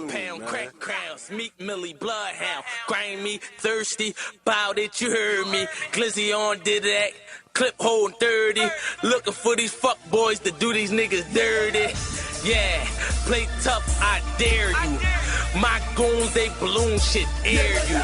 pound, crack crowns, Meek Millie, bloodhound, grimy, thirsty, bout it, you heard me. Glizzy on did that, clip holding 30, looking for these fuck boys to do these niggas dirty. Yeah, play tough, I dare you. My goons, they balloon shit, air you.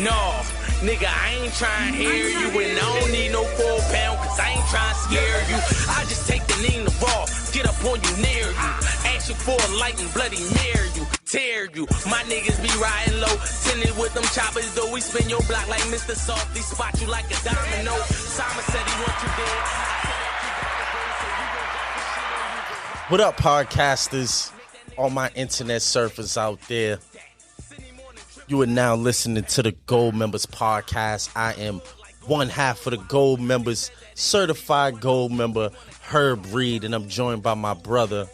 No, nigga, I ain't trying to hear you, and I don't need no 4 pound, cause I ain't trying to scare you. I just take the knee in the raw, get up on you, near you. Ask you for a light and bloody mirror you, tear you. My niggas be riding low, tinted with them choppers, though we spin your block like Mr. Softy, spot you like a domino. Simon said he want you dead. What up, podcasters? All my internet surfers out there. You are now listening to the Goldmembers Podcast. I am one half of the Goldmembers, certified gold member, Herb Reed, and I'm joined by my brother.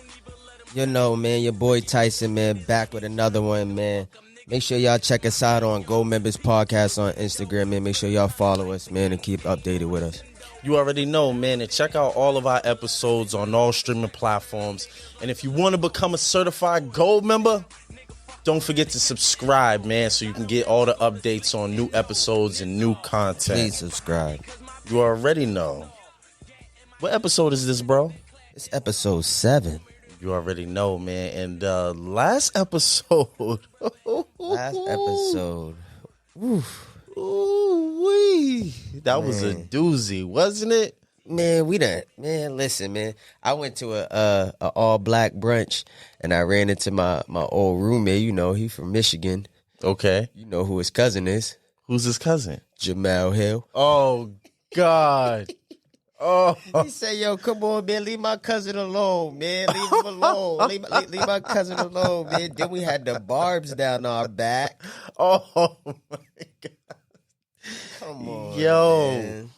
You know, man, your boy Tyson, man, back with another one, man. Make sure y'all check us out on Goldmembers Podcast on Instagram, man. Make sure y'all follow us, man, and keep updated with us. You already know, man, and check out all of our episodes on all streaming platforms. And if you want to become a certified gold member, don't forget to subscribe, man, so you can get all the updates on new episodes and new content. Please subscribe. You already know. What episode is this, bro? It's episode 7. You already know, man. And last episode. Oof. Ooh-wee. That was a doozy, wasn't it? Man, listen, man. I went to a all-black brunch, and I ran into my old roommate. You know, he from Michigan. Okay. You know who his cousin is. Who's his cousin? Jamal Hill. Oh, God. Oh. He said, yo, come on, man, leave my cousin alone, man. Leave him alone. Leave my cousin alone, man. Then we had the barbs down our back. Oh, my God. Come on, man.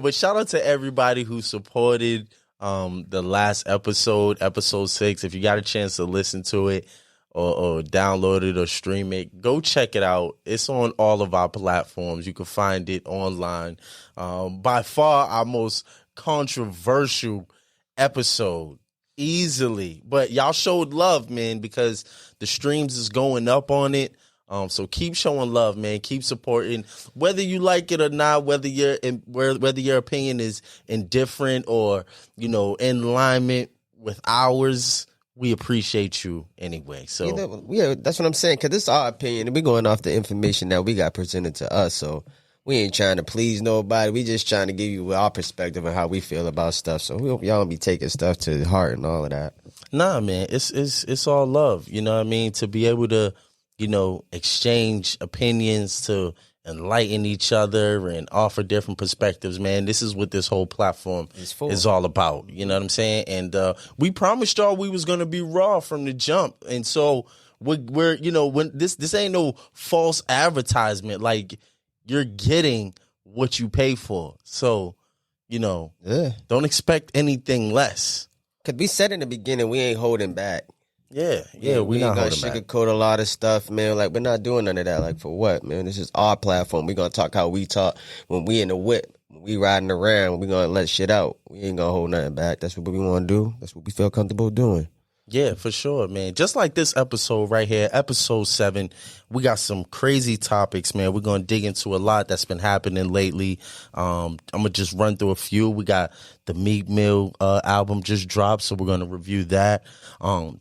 But shout out to everybody who supported the last episode 6. If you got a chance to listen to it or download it or stream it, go check it out. It's on all of our platforms. You can find it online. By far our most controversial episode, easily. But y'all showed love, man, because the streams is going up on it. So keep showing love, man. Keep supporting, whether you like it or not, whether your opinion is indifferent or, you know, in alignment with ours. We appreciate you anyway. So yeah, that's what I'm saying. Cause this is our opinion, and we're going off the information that we got presented to us. So we ain't trying to please nobody. We just trying to give you our perspective and how we feel about stuff. So we hope y'all don't be taking stuff to heart and all of that. Nah, man, it's all love. You know what I mean? To be able to, you know, exchange opinions, to enlighten each other and offer different perspectives, man. This is what this whole platform is all about. You know what I'm saying? And we promised y'all we was going to be raw from the jump. And so we're you know, when this ain't no false advertisement. Like, you're getting what you pay for. So, you know, don't expect anything less. Because we said in the beginning, we ain't holding back. Yeah, we ain't gonna sugarcoat a lot of stuff, man. Like, we're not doing none of that. Like, for what, man? This is our platform. We gonna talk how we talk when we in the whip, when we riding around. We gonna let shit out. We ain't gonna hold nothing back. That's what we want to do. That's what we feel comfortable doing. Yeah, for sure, man. Just like this episode right here, episode 7, we got some crazy topics, man. We're going to dig into a lot that's been happening lately. I'm going to just run through a few. We got the Meek Mill album just dropped, so we're going to review that.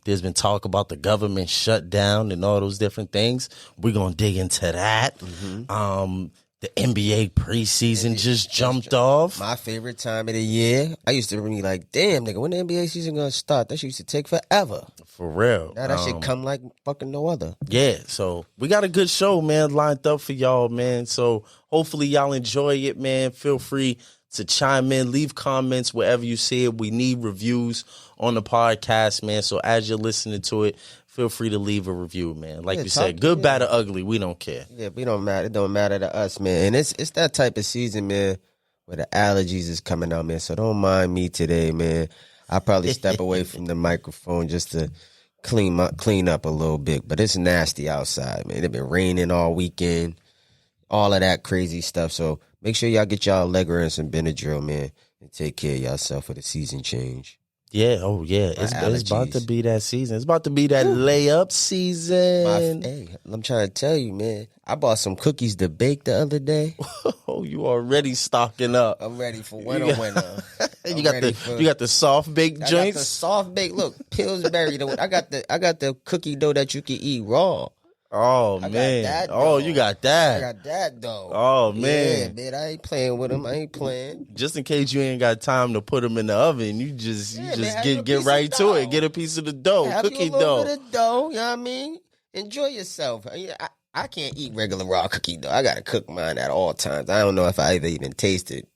There's been talk about the government shutdown and all those different things. We're going to dig into that. Mm-hmm. The NBA preseason just jumped off. My favorite time of the year. I used to be like, damn, nigga, when the NBA season gonna start? That shit used to take forever. For real. Now that shit come like fucking no other. Yeah, so we got a good show, man, lined up for y'all, man. So hopefully y'all enjoy it, man. Feel free to chime in, leave comments wherever you see it. We need reviews on the podcast, man. So as you're listening to it, feel free to leave a review, man. Like you said, good, bad, or ugly, we don't care. Yeah, we don't matter. It don't matter to us, man. And it's that type of season, man, where the allergies is coming out, man. So don't mind me today, man. I'll probably step away from the microphone just to clean up a little bit. But it's nasty outside, man. It been raining all weekend, all of that crazy stuff. So make sure y'all get y'all Allegra and some Benadryl, man, and take care of yourself for the season change. Yeah, oh yeah. It's about to be that season. It's about to be that layup season. Hey, I'm trying to tell you, man. I bought some cookies to bake the other day. Oh, you already stocking up. I'm ready for winter. You got the soft baked joints. I got the soft baked. Look, Pillsbury. I got the cookie dough that you can eat raw. Oh man! You got that. I got that though. Oh man! Yeah, man, I ain't playing with them. I ain't playing. Just in case you ain't got time to put them in the oven, you just get right to it. Get a piece of the dough, cookie dough. Bit of dough. You know what I mean? Enjoy yourself. I can't eat regular raw cookie dough. I gotta cook mine at all times. I don't know if I ever even tasted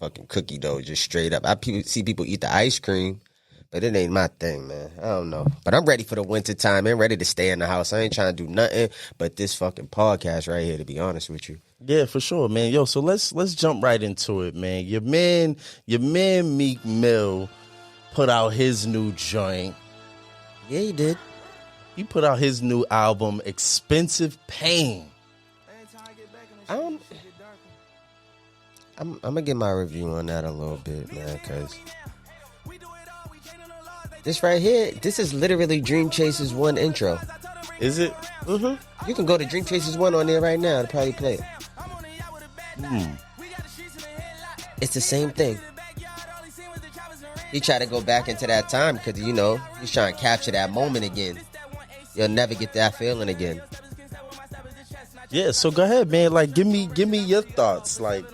fucking cookie dough just straight up. See people eat the ice cream. But it ain't my thing, man. I don't know. But I'm ready for the winter time. I'm ready to stay in the house. I ain't trying to do nothing but this fucking podcast right here, to be honest with you. Yeah, for sure, man. Yo, so let's jump right into it, man. Your man Meek Mill put out his new joint. Yeah, he did. He put out his new album, Expensive Pain. I'm gonna get my review on that a little bit, man, because this right here, this is literally Dream Chasers 1 intro. Is it? Mm-hmm. You can go to Dream Chasers 1 on there right now to probably play it. It's the same thing. He tried to go back into that time because, he's trying to capture that moment again. You'll never get that feeling again. Yeah, so go ahead, man. Like, give me your thoughts. Like,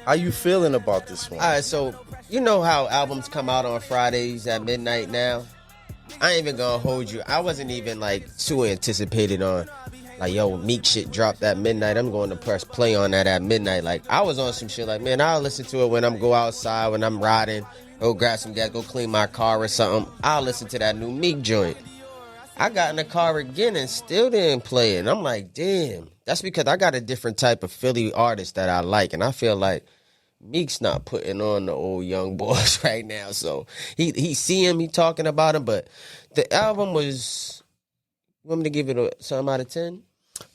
how you feeling about this one? All right, so you know how albums come out on Fridays at midnight now? I ain't even gonna hold you. I wasn't even too anticipated on Meek shit dropped at midnight. I'm going to press play on that at midnight. I was on some shit man, I'll listen to it when I'm go outside, when I'm riding, go grab some gas, go clean my car or something. I'll listen to that new Meek joint. I got in the car again and still didn't play it. And I'm like, damn. That's because I got a different type of Philly artist that I like. And I feel like Meek's not putting on the old young boys right now. So he see him, he talking about him, but the album was, you want me to give it a something out of 10?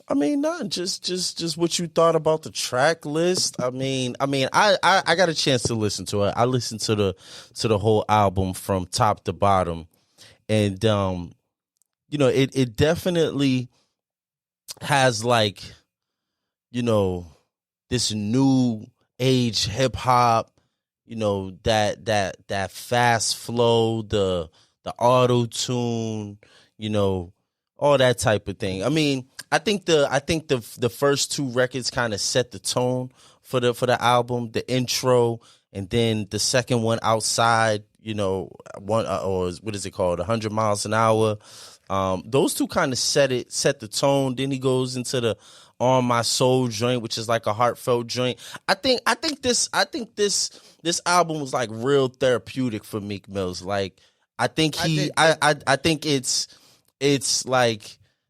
I mean, not just what you thought about the track list. I got a chance to listen to it. I listened to the whole album from top to bottom. And it definitely has this new age hip hop, that fast flow, the auto tune, all that type of thing. I mean, I think the first two records kind of set the tone for the album, the intro, and then the second one, Outside, one or what is it called, 100 miles an hour. Those two kind of set the tone. Then he goes into the On My Soul joint, which is like a heartfelt joint. I think this album was real therapeutic for Meek Mill's. I think it's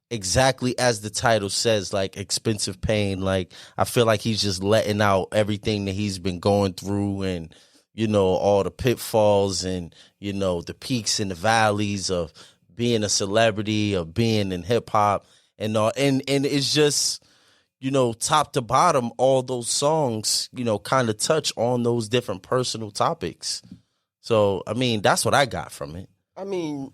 exactly as the title says, expensive pain. I feel like he's just letting out everything that he's been going through, and all the pitfalls and the peaks and the valleys of being a celebrity, of being in hip hop, and all, and it's just top to bottom, all those songs kind of touch on those different personal topics. So I mean, that's what I got from it. I mean,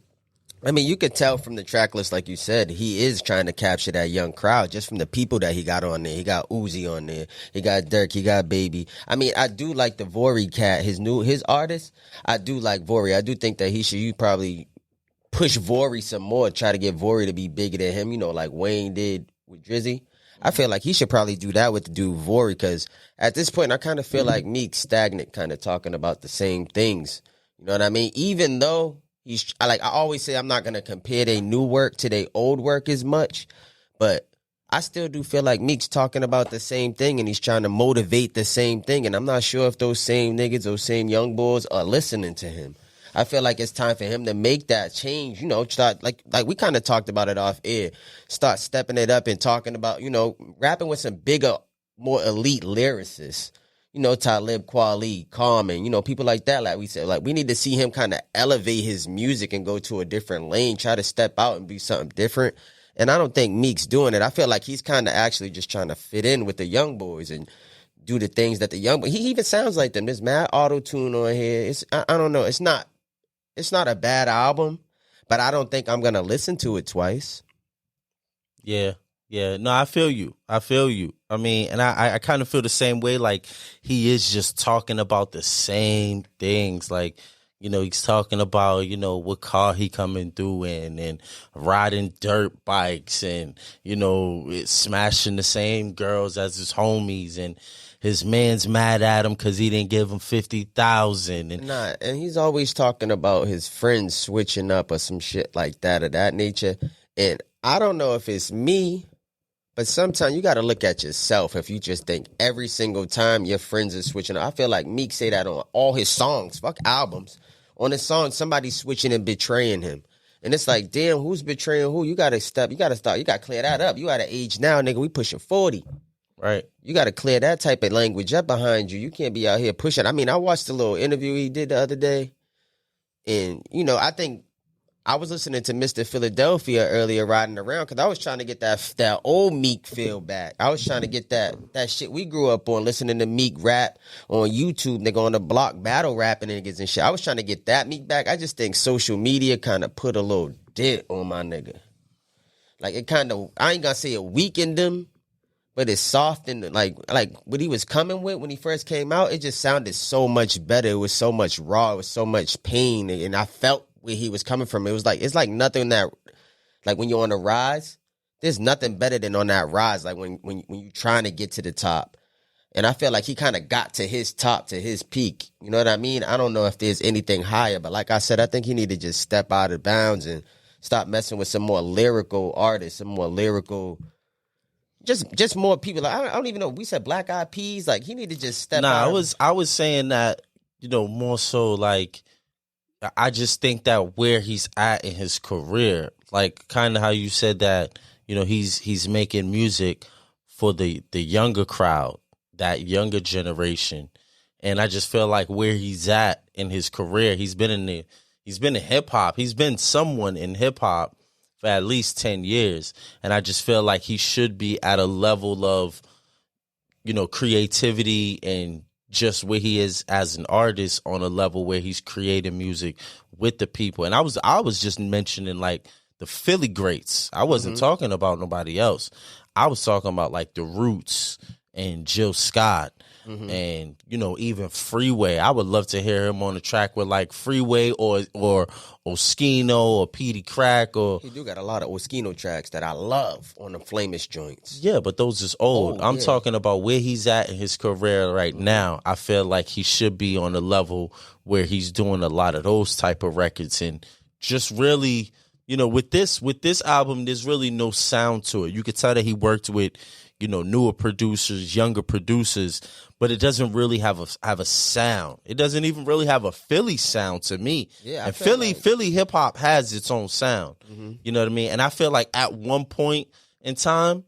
you could tell from the track list, like you said, he is trying to capture that young crowd just from the people that he got on there. He got Uzi on there. He got Dirk. He got Baby. I mean, I do like the Vori cat, his artist. I do like Vori. I do think that you probably push Vori some more, try to get Vori to be bigger than him, like Wayne did with Drizzy. I feel like he should probably do that with the dude Vori, because at this point, I kind of feel like Meek's stagnant, kind of talking about the same things. You know what I mean? Even though I always say, I'm not going to compare their new work to their old work as much, but I still do feel like Meek's talking about the same thing and he's trying to motivate the same thing. And I'm not sure if those same niggas, those same young boys are listening to him. I feel like it's time for him to make that change, start like we kind of talked about it off air, start stepping it up and talking about, rapping with some bigger, more elite lyricists. Talib Kweli, Common, people like that, like we said, we need to see him kind of elevate his music and go to a different lane, try to step out and be something different. And I don't think Meek's doing it. I feel like he's kind of actually just trying to fit in with the young boys and do the things that the young boys, he even sounds like them. There's mad auto-tune on here. I don't know. It's It's not a bad album, but I don't think I'm gonna listen to it twice. Yeah. No, I feel you. I mean, and I kind of feel the same way. Like, he is just talking about the same things. Like, he's talking about, what car he coming through in, and riding dirt bikes, and, smashing the same girls as his homies, and his man's mad at him because he didn't give him 50,000. And he's always talking about his friends switching up or some shit like that of that nature. And I don't know if it's me, but sometimes you got to look at yourself if you just think every single time your friends are switching up. I feel like Meek say that on all his songs, fuck albums. On his song, somebody's switching and betraying him. And it's like, damn, who's betraying who? You got to stop. You got to start. You got to clear that up. You at an age now, nigga, we pushing 40. Right. You got to clear that type of language up behind you. You can't be out here pushing. I mean, I watched a little interview he did the other day. And, I think I was listening to Mr. Philadelphia earlier riding around because I was trying to get that old Meek feel back. I was trying to get that shit we grew up on, listening to Meek rap on YouTube, nigga, on the block battle rapping niggas and shit. I was trying to get that Meek back. I just think social media kind of put a little dent on my nigga. Like, it kind of, I ain't gonna say it weakened him, but it softened, like what he was coming with when he first came out, it just sounded so much better. It was so much raw. It was so much pain, and I felt where he was coming from. It's like nothing that, like when you're on a rise, there's nothing better than on that rise, like when you're trying to get to the top. And I feel like he kind of got to his top, to his peak. You know what I mean? I don't know if there's anything higher, but like I said, I think he need to just step out of bounds and stop messing with some more lyrical artists, some more lyrical, just more people. Like, I don't even know. We said Black Eyed Peas. Like, he need to just step out. I was saying that, more so like, I just think that where he's at in his career, like kind of how you said that, he's making music for the younger crowd, that younger generation. And I just feel like where he's at in his career, he's been in hip hop. He's been someone in hip hop for at least 10 years. And I just feel like he should be at a level of, creativity and just where he is as an artist on a level where he's creating music with the people. And I was just mentioning like the Philly greats. I wasn't talking about nobody else. I was talking about like the Roots and Jill Scott and, even Freeway. I would love to hear him on a track with like Freeway or Oskino or Petey Crack. Or he do got a lot of Oskino tracks that I love on the Flamish joints. Yeah, but those is old. I'm talking about where he's at in his career right now. I feel like he should be on a level where he's doing a lot of those type of records, and just really, with this album, there's really no sound to it. You could tell that he worked with, newer producers, younger producers, but it doesn't really have a sound. It doesn't even really have a Philly sound to me. Yeah, and Philly hip hop has its own sound. You know what I mean? And I feel like at one point in time,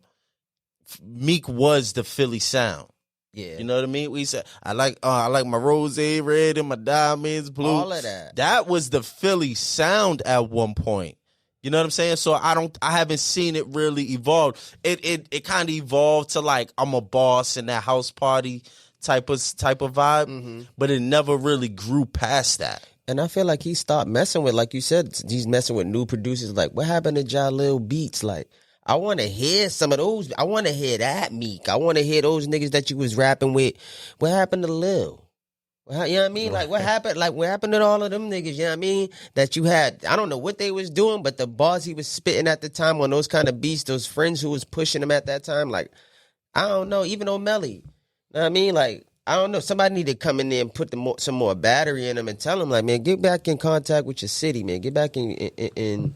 Meek was the Philly sound. Yeah, you know what I mean? We said I like my rose red and my diamonds blue. All of that. That was the Philly sound at one point. You know what I'm saying? So I haven't seen it really evolve. It kind of evolved to like I'm a boss in that house party type of vibe, but it never really grew past that. And I feel like he stopped messing with, like you said, he's messing with new producers. Like, what happened to Jalil Beats? Like, I want to hear some of those. I want to hear that Meek. I want to hear those niggas that you was rapping with. What happened to Lil? You know what I mean? Like, what happened? Like, what happened to all of them niggas? You know what I mean? That you had, I don't know what they was doing, but the bars he was spitting at the time on those kind of beats, those friends who was pushing him at that time, like, I don't know. Even O'Malley. You know what I mean? Like, I don't know. Somebody need to come in there and put some more battery in him and tell him, like, man, get back in contact with your city, man. Get back in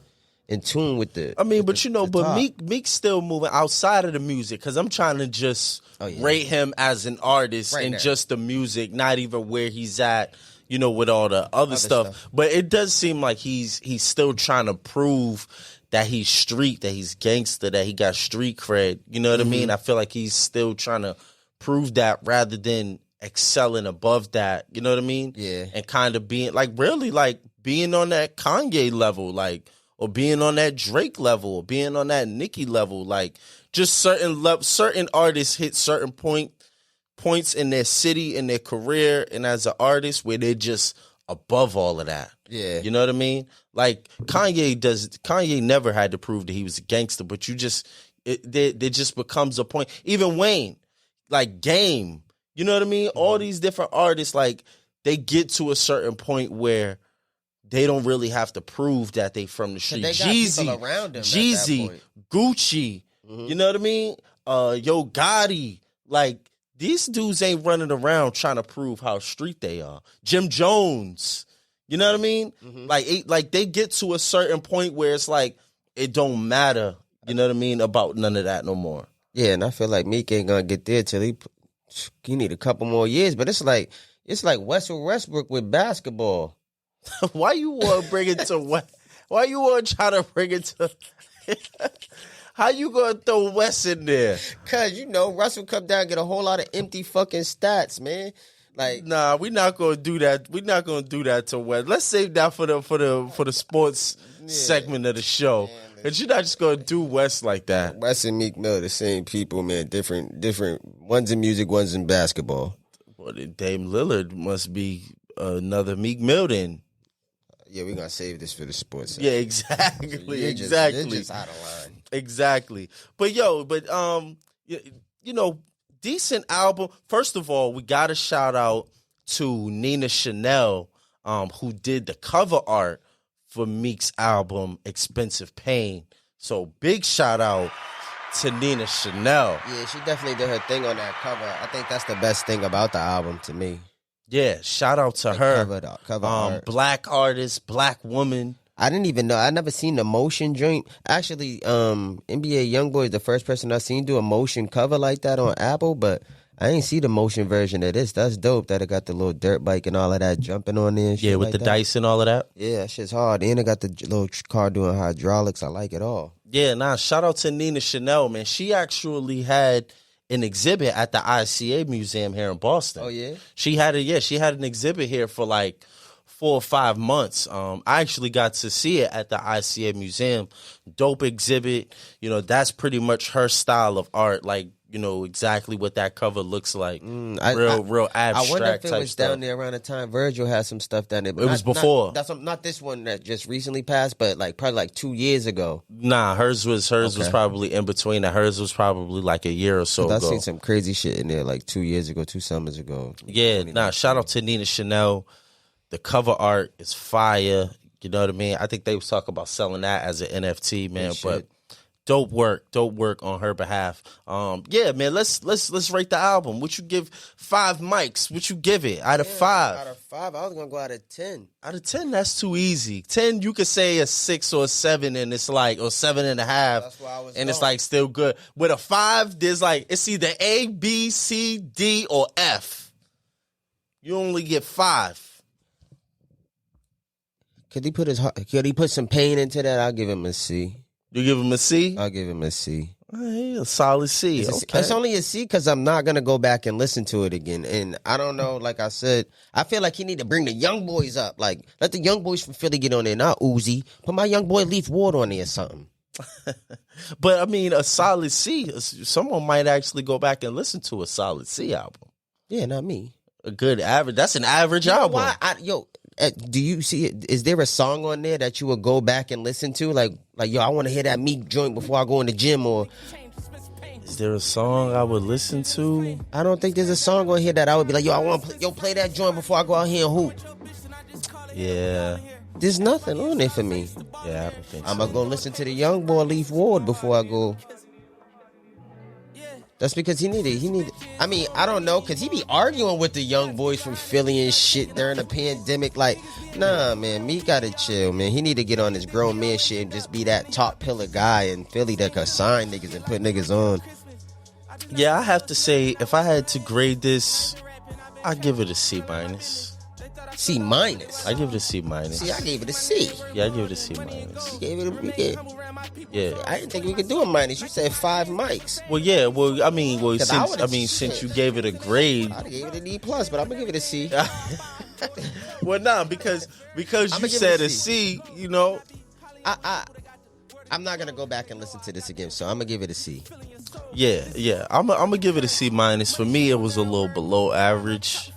tune with the. I mean, but top. Meek's still moving outside of the music, because I'm trying to just rate him as an artist right in now. Just the music, not even where he's at, with all the other stuff. But it does seem like he's still trying to prove that he's street, that he's gangster, that he got street cred. You know what I mean? I feel like he's still trying to prove that rather than excelling above that. You know what I mean? Yeah. And kind of being like really like being on that Kanye level, like, or being on that Drake level, or being on that Nicki level. Like, just certain artists hit certain points in their city, in their career, and as an artist where they're just above all of that. Yeah. You know what I mean? Like Kanye never had to prove that he was a gangster, but there just becomes a point. Even Wayne, like Game, you know what I mean? All these different artists, like they get to a certain point where they don't really have to prove that they from the street. They got people around them Jeezy, at that point. Gucci, you know what I mean? Yo Gotti, like these dudes ain't running around trying to prove how street they are. Jim Jones, you know what I mean? Like they get to a certain point where it's like it don't matter, you know what I mean, about none of that no more. Yeah, and I feel like Meek ain't gonna get there till he need a couple more years. But it's like Russell Westbrook with basketball. Why you want to bring it to what? Why you want to try to bring it to? How you gonna throw West in there? Cause Russell come down and get a whole lot of empty fucking stats, man. Like, nah, we're not gonna do that. We're not gonna do that to West. Let's save that for the sports segment of the show. Cause you're not just gonna do West like that. West and Meek Mill, the same people, man. Different. One's in music, one's in basketball. Well, Dame Lillard must be another Meek Mill then. Yeah, we're gonna save this for the sports. Yeah, exactly. You're exactly. just out of line. Exactly. But decent album. First of all, we got to shout out to Nina Chanel, who did the cover art for Meek's album Expensive Pain. So big shout out to Nina Chanel. Yeah, she definitely did her thing on that cover. I think that's the best thing about the album to me. Yeah, shout out to her. Cover art. Black artist, black woman. I didn't even know. I never seen the motion joint. Actually, NBA YoungBoy is the first person I seen do a motion cover like that on Apple, but I ain't see the motion version of this. That's dope that it got the little dirt bike and all of that jumping on there and shit. Yeah, with like the dice and all of that. Yeah, that shit's hard. And it got the little car doing hydraulics. I like it all. Yeah, shout out to Nina Chanel, man. She actually had an exhibit at the ICA Museum here in Boston. Oh, yeah? She had an exhibit here for like 4 or 5 months. I actually got to see it at the ICA Museum. Dope exhibit. That's pretty much her style of art. Like, exactly what that cover looks like. Real abstract. I wonder if it type was stuff. Down there around the time Virgil had some stuff down there. But It was before. Not this one that just recently passed, but probably 2 years ago. Nah, hers was probably in between. Hers was probably like a year or so ago. I seen some crazy shit in there 2 years ago, 2 summers ago. Yeah, shout out to Nina Chanel. The cover art is fire. You know what I mean? I think they was talking about selling that as an NFT, man. But dope work on her behalf. Yeah, man. Let's rate the album. What you give 5 mics? What you give it out of 5? Out of 5, I was gonna go out of 10. Out of 10, that's too easy. 10, you could say a 6 or a 7, and it's like, or 7.5, That's why I was and it's wrong. like still good. With a 5, there's like it's either A, B, C, D, or F. You only get 5. Could he put some pain into that? I'll give him a C. You give him a C? I'll give him a C. Hey, a solid C. It's only a C because I'm not going to go back and listen to it again. And I don't know, like I said, I feel like he need to bring the young boys up. Like, let the young boys from Philly get on there, not Uzi. Put my young boy Leaf Ward on there or something. But, I mean, a solid C, someone might actually go back and listen to a solid C album. Yeah, not me. A good average. That's an average album. Why? Do you see it? Is there a song on there that you would go back and listen to? Like, yo, I want to hear that Meek joint before I go in the gym, or is there a song I would listen to? I don't think there's a song on here that I would be like, yo, I want to play that joint before I go out here and hoop. Yeah. There's nothing on there for me. Yeah, I don't think so. I'm going to go listen to the young boy Leaf Ward before I go. That's because he needed. I mean, I don't know, because he be arguing with the young boys from Philly and shit during the pandemic. Like, nah, man, Meek gotta chill, man. He need to get on his grown man shit and just be that top pillar guy in Philly that could sign niggas and put niggas on. Yeah, I have to say, if I had to grade this, I'd give it a C minus. C minus? I give it a C minus. See, I gave it a C. Yeah, I give it a C minus. You gave it a B. Yeah. I didn't think we could do a minus. You said 5 mics. Well, yeah. Well, since you gave it a grade, I gave it a D plus, but I'm gonna give it a C. Well, nah, because you said a C, you know. I'm not gonna go back and listen to this again, so I'm gonna give it a C. Yeah. I'm gonna give it a C minus. For me, it was a little below average.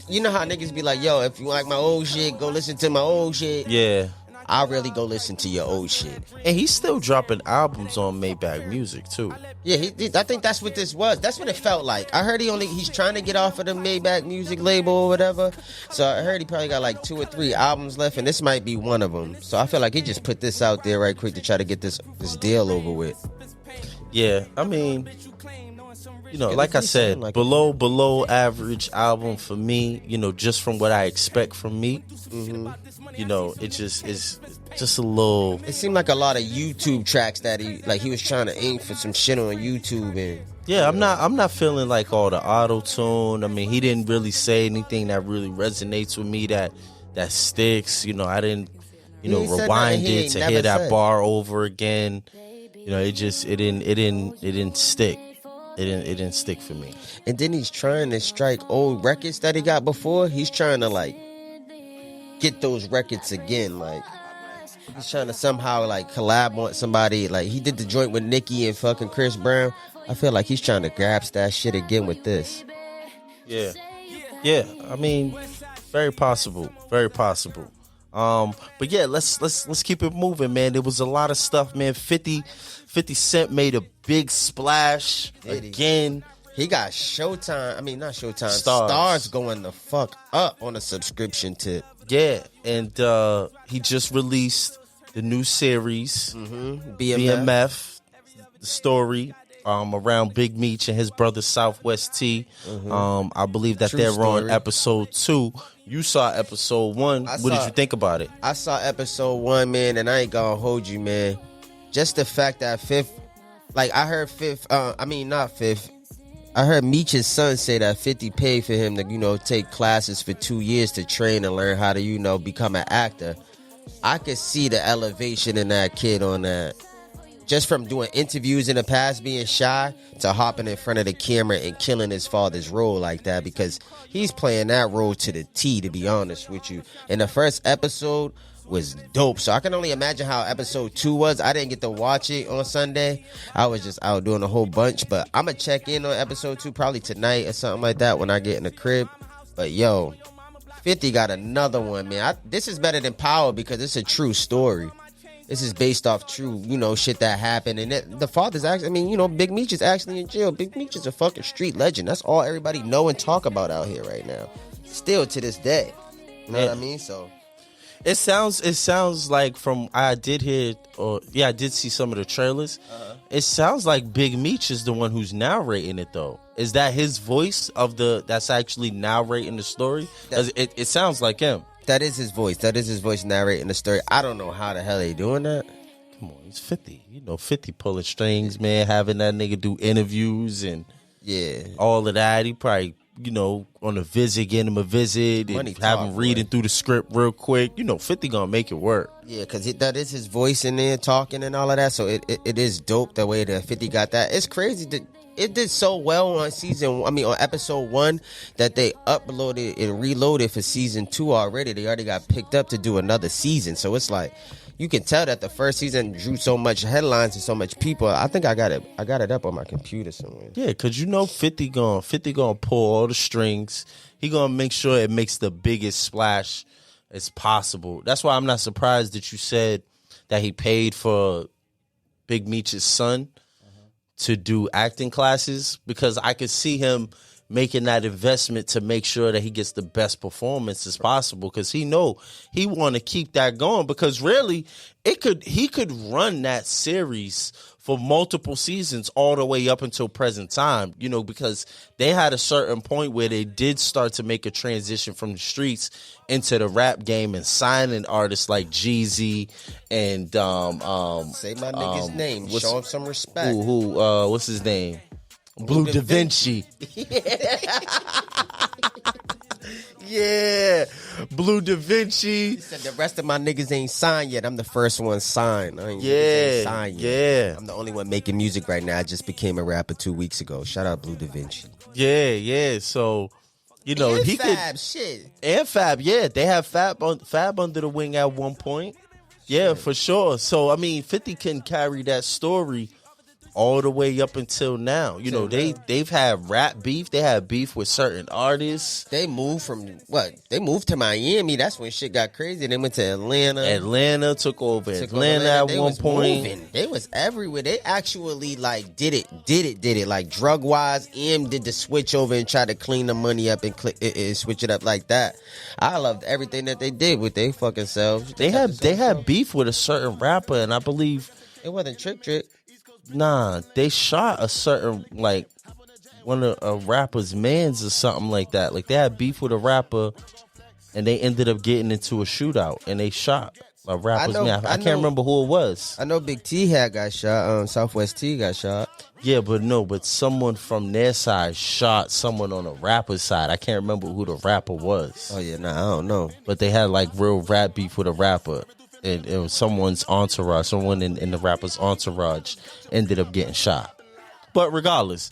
you know how niggas be like, yo, if you like my old shit, go listen to my old shit. Yeah. I really go listen to your old shit. And he's still dropping albums on Maybach Music too. Yeah, I think that's what this was. That's what it felt like. I heard he's trying to get off of the Maybach Music label or whatever. So I heard he probably got like 2 or 3 albums left, and this might be one of them. So I feel like he just put this out there right quick to try to get this deal over with. Yeah, I mean, you know, like I said, like below average album for me, you know, just from what I expect from Meek. Mm-hmm. You know, it just is just a little. It seemed like a lot of YouTube tracks that he was trying to aim for some shit on YouTube and. Yeah, I'm not feeling like all the auto tune. I mean, he didn't really say anything that really resonates with me that sticks. You know, I didn't, rewind it to hear that bar over again. You know, it didn't stick. It didn't stick for me. And then he's trying to strike old records that he got before. He's trying to like get those records again. Like he's trying to somehow like collab on somebody. Like he did the joint with Nicki and fucking Chris Brown. I feel like he's trying to grasp that shit again with this. Yeah. I mean, very possible. Very possible. But yeah, let's keep it moving, man. There was a lot of stuff, man. 50 Cent made a big splash again. He got Showtime. I mean, not Showtime. Stars going the fuck up on a subscription tip. Yeah, and he just released the new series, BMF, the story around Big Meech and his brother Southwest T. I believe that they're on episode 2. You saw episode 1. What did you think about it? I saw episode 1, man, and I ain't gonna hold you, man. Just the fact that I heard I heard Meech's son say that 50 paid for him to, take classes for 2 years to train and learn how to, become an actor. I could see the elevation in that kid on that. Just from doing interviews in the past, being shy, to hopping in front of the camera and killing his father's role like that, because he's playing that role to the T, to be honest with you. And the first episode was dope. So I can only imagine how episode 2 was. I didn't get to watch it on Sunday. I was just out doing a whole bunch. But I'm going to check in on episode 2 probably tonight or something like that when I get in the crib. But yo, 50 got another one, man. This is better than Power because it's a true story. This is based off true, shit that happened. And the father's actually, Big Meech is actually in jail. Big Meech is a fucking street legend. That's all everybody know and talk about out here right now. Still to this day. You know what I mean? So It sounds like I did see some of the trailers. It sounds like Big Meech is the one who's narrating it though. Is that his voice that's actually narrating the story? It sounds like him. That is his voice. That is his voice narrating the story. I don't know how the hell they doing that. Come on, he's 50. 50 pulling strings, man, having that nigga do interviews and all of that. He probably, on a visit, getting him a visit, and have him reading through the script real quick. 50 gonna make it work. Yeah, because that is his voice in there talking and all of that. So it is dope the way that 50 got that. It's crazy that it did so well on episode 1 that they uploaded and reloaded for season 2 already. They already got picked up to do another season. So it's like you can tell that the first season drew so much headlines and so much people. I think I got it up on my computer somewhere. Yeah, because 50 gonna pull all the strings. He gonna make sure it makes the biggest splash as possible. That's why I'm not surprised that you said that he paid for Big Meech's son to do acting classes, because I could see him making that investment to make sure that he gets the best performance as possible, because he want to keep that going, because really he could run that series for multiple seasons all the way up until present time, because they had a certain point where they did start to make a transition from the streets into the rap game and signing artists like Jeezy and say my nigga's name, show him some respect. What's his name? Blue Da Vinci. Yeah, Blue Da Vinci. He said the rest of my niggas ain't signed yet. I'm the first one signed. Signed yet. I'm the only one making music right now. I just became a rapper 2 weeks ago. Shout out Blue Da Vinci. Yeah. So, and he Fab, could. shit. And Fab, yeah. They have Fab under the wing at one point. Yeah, for sure. So, 50 can carry that story all the way up until now. You know, they've had rap beef. They had beef with certain artists. They moved from what? They moved to Miami. That's when shit got crazy. They went to Atlanta. Atlanta took over Atlanta at one point. Moving. They was everywhere. They actually like did it like drug wise. M did the switch over and try to clean the money up and switch it up like that. I loved everything that they did with their fucking selves. They had beef with a certain rapper, and I believe it wasn't Trick. Nah, they shot a certain like one of a rapper's mans or something like that. Like they had beef with a rapper, and they ended up getting into a shootout, and they shot a rapper's man. I can't remember who it was. I know Big T got shot. Southwest T got shot. Yeah, but someone from their side shot someone on a rapper's side. I can't remember who the rapper was. Oh yeah, I don't know. But they had like real rap beef with a rapper. It was someone's entourage. Someone in the rapper's entourage ended up getting shot. But regardless,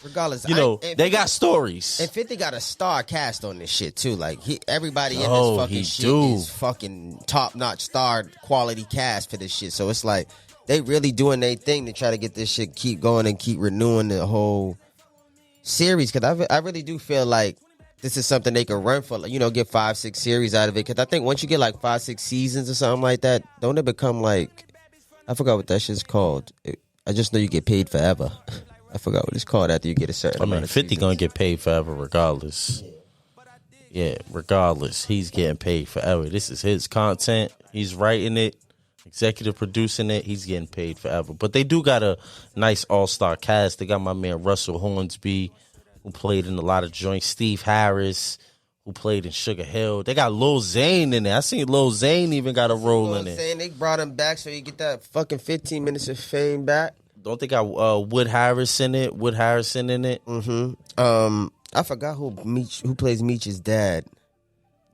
you know, they got stories. And 50 got a star cast on this shit too. Like everybody in this fucking shit is fucking top notch star quality cast for this shit. So it's like they really doing their thing to try to get this shit keep going and keep renewing the whole series. Because I really do feel like this is something they can run for, you know, get 5-6 series out of it. Because I think once you get like 5-6 seasons or something like that, don't it become like, I forgot what that shit's called. I just know you get paid forever. I forgot what it's called after you get a certain amount of 50 seasons. gonna get paid forever regardless. Yeah, regardless. He's getting paid forever. This is his content. He's writing it, executive producing it. He's getting paid forever. But they do got a nice all-star cast. They got my man Russell Hornsby, who played in a lot of joints. Steve Harris, who played in Sugar Hill. They got Lil Zane in there. I seen Lil Zane even got a role in it. Saying they brought him back so you get that fucking 15 minutes of fame back. Don't they got Wood Harrison in it? Wood Harrison in it? Mm-hmm. I forgot who plays Meech's dad.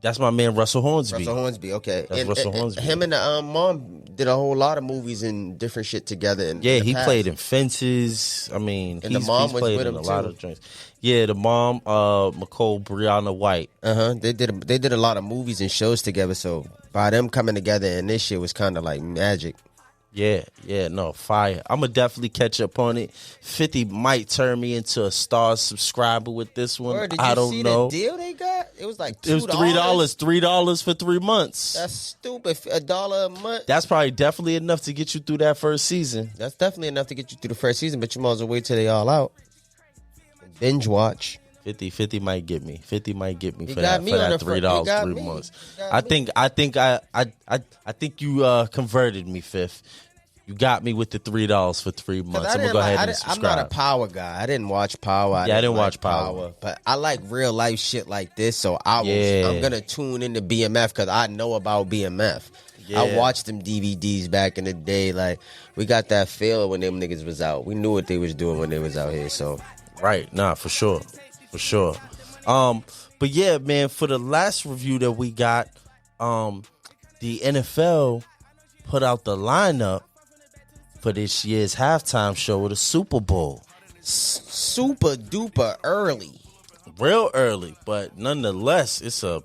That's my man Russell Hornsby. Russell Hornsby, okay. That's Russell Hornsby. Him and the mom did a whole lot of movies and different shit together. He played in Fences. I mean, and the mom was played with in him a lot too. of joints. Yeah, the mom, Nicole Brianna White. They did a lot of movies and shows together. So by them coming together and this shit was kind of like magic. Yeah, no, fire. I'm going to definitely catch up on it. 50 might turn me into a star subscriber with this one. I don't know. Did you see the deal they got? It was like $2. It was $3 for 3 months. That's stupid. $1 a month. That's probably definitely enough to get you through that first season. That's definitely enough to get you through the first season, but you might as well wait till they all out. Binge watch. 50 might get me. 50 might get me He for got that me for on that the $3 front. 3 months. He got I think you converted me, Fifth. You got me with the $3 for 3 months. I'm gonna go ahead and subscribe. I'm not a Power guy. I didn't watch Power. I didn't watch Power, but I like real life shit like this. So I'm gonna tune into BMF because I know about BMF. Yeah. I watched them DVDs back in the day. Like we got that feel when them niggas was out. We knew what they was doing when they was out here. So right, nah, for sure. But yeah, man, for the last review that we got, the NFL put out the lineup for this year's halftime show of the Super Bowl. Super duper early. Real early, but nonetheless, it's a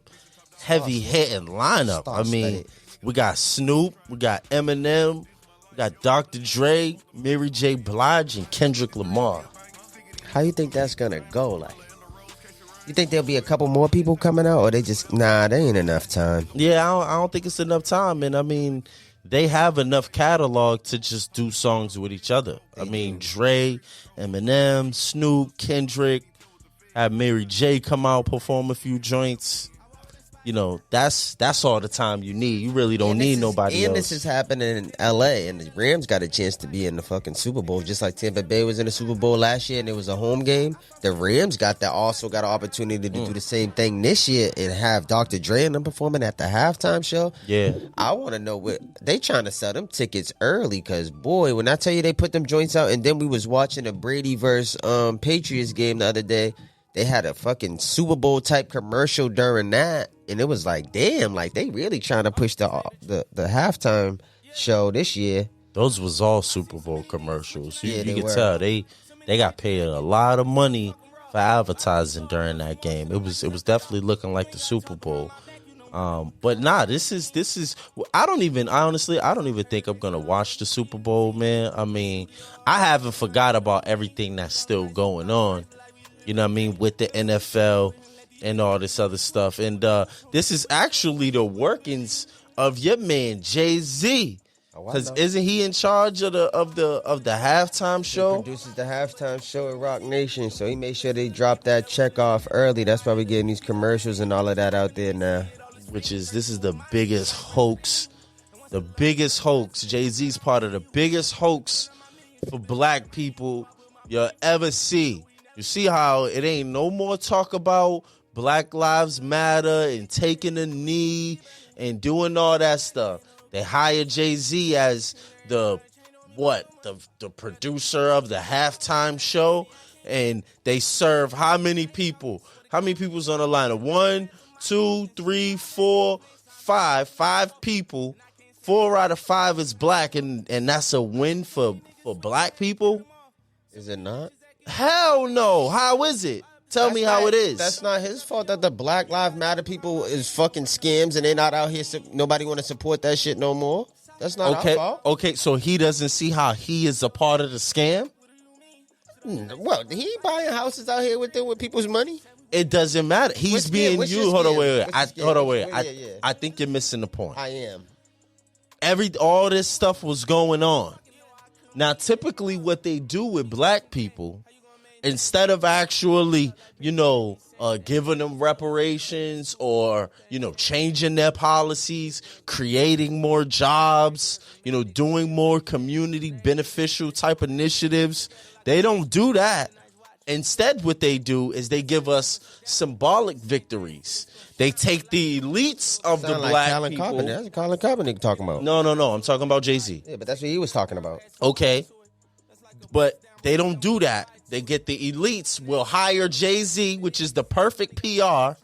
heavy hitting lineup. I mean, we got Snoop, we got Eminem, we got Dr. Dre, Mary J. Blige, and Kendrick Lamar. How you think that's gonna go? Like, you think there'll be a couple more people coming out, or they just there ain't enough time? Yeah, I don't think it's enough time, and I mean, they have enough catalog to just do songs with each other. I mean, Dre, Eminem, Snoop, Kendrick, have Mary J. come out, perform a few joints. You know, that's all the time you need. You really don't need nobody else. And this is happening in L.A., and the Rams got a chance to be in the fucking Super Bowl, just like Tampa Bay was in the Super Bowl last year, and it was a home game. The Rams also got an opportunity to do the same thing this year and have Dr. Dre and them performing at the halftime show. Yeah. I want to know what they trying to sell them tickets early, because, boy, when I tell you they put them joints out, and then we was watching a Brady versus Patriots game the other day, they had a fucking Super Bowl type commercial during that, and it was like, damn, like they really trying to push the halftime show this year. Those was all Super Bowl commercials. You could were. tell they got paid a lot of money for advertising during that game. It was definitely looking like the Super Bowl. But nah, this is. I don't even think I'm gonna watch the Super Bowl, man. I mean, I haven't forgot about everything that's still going on. You know what I mean, with the NFL and all this other stuff. And this is actually the workings of your man Jay-Z. Because isn't he in charge of the halftime show? He produces the halftime show at Rock Nation, so he made sure they drop that check off early. That's why we're getting these commercials and all of that out there now. This is the biggest hoax. The biggest hoax. Jay-Z's part of the biggest hoax for black people you'll ever see. You see how it ain't no more talk about Black Lives Matter and taking a knee and doing all that stuff. They hired Jay-Z as the producer of the halftime show, and they serve how many people? How many people's on the lineup? 1, 2, 3, 4, 5. 5 people. 4 out of 5 is black, and that's a win for black people? Is it not? Hell no. How is it? Tell me how it is. That's not his fault that the Black Lives Matter people is fucking scams and they're not out here. Nobody want to support that shit no more. That's not our fault. Okay, so he doesn't see how he is a part of the scam? Well, he buying houses out here with people's money? It doesn't matter. He's being used. Hold on, wait. I think you're missing the point. I am. All this stuff was going on. Now, typically what they do with black people, instead of actually, giving them reparations or, changing their policies, creating more jobs, doing more community beneficial type initiatives, they don't do that. Instead, what they do is they give us symbolic victories. They take the elites of the black people. Carpenter. That's Colin Kaepernick talking about. No. I'm talking about Jay-Z. Yeah, but that's what he was talking about. Okay. But they don't do that. They get the elites will hire Jay-Z, which is the perfect PR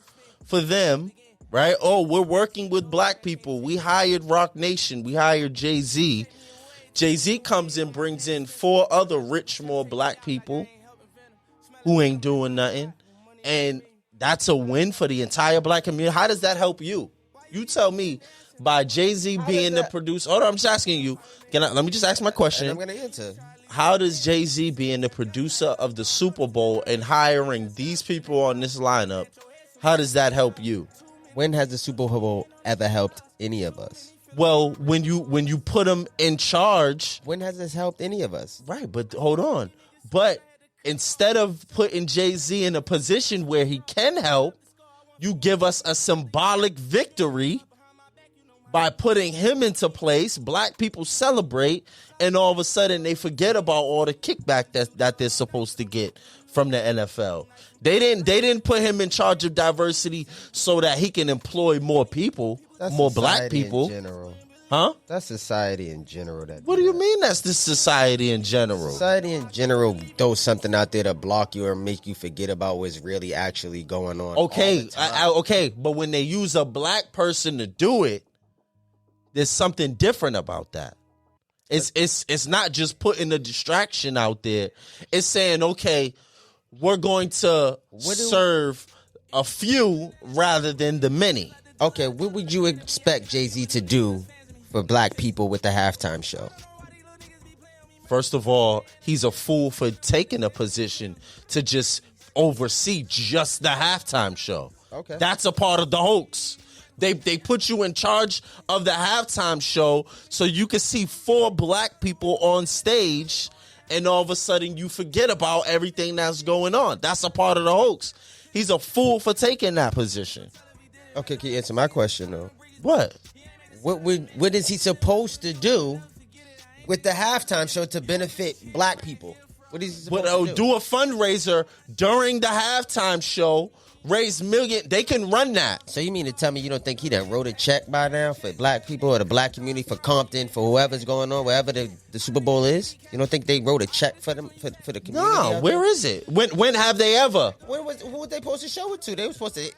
for them, right? Oh, we're working with black people. We hired Rock Nation. We hired Jay-Z. Jay-Z comes in, brings in 4 other rich, more black people who ain't doing nothing. And that's a win for the entire black community. How does that help you? You tell me, by Jay-Z being the producer. Hold on, I'm just asking you. Let me just ask my question. And I'm going to answer. How does Jay-Z being the producer of the Super Bowl and hiring these people on this lineup, how does that help you? When has the Super Bowl ever helped any of us? Well, when you put them in charge. When has this helped any of us? Right, but hold on. But instead of putting Jay-Z in a position where he can help, you give us a symbolic victory by putting him into place. Black people celebrate, and all of a sudden they forget about all the kickback that they're supposed to get from the NFL. They didn't put him in charge of diversity so that he can employ more people, more black people. In general. Huh? That's society in general. What do you mean that's the society in general? Society in general throws something out there to block you or make you forget about what's really actually going on. Okay, okay, but when they use a black person to do it, there's something different about that. It's not just putting a distraction out there. It's saying, okay, we're going to serve a few rather than the many. Okay, what would you expect Jay-Z to do for black people with the halftime show? First of all, he's a fool for taking a position to just oversee just the halftime show. Okay. That's a part of the hoax. They put you in charge of the halftime show so you can see 4 black people on stage, and all of a sudden you forget about everything that's going on. That's a part of the hoax. He's a fool for taking that position. Okay, can you answer my question, though? What? What is he supposed to do with the halftime show to benefit black people? What is he supposed to do? Do a fundraiser during the halftime show. Raise million. They can run that. So you mean to tell me you don't think he done wrote a check by now for black people or the black community, for Compton, for whoever's going on, wherever the Super Bowl is? You don't think they wrote a check for them for the community? No, where is it? When have they ever? Who were they supposed to show it to? They were supposed to.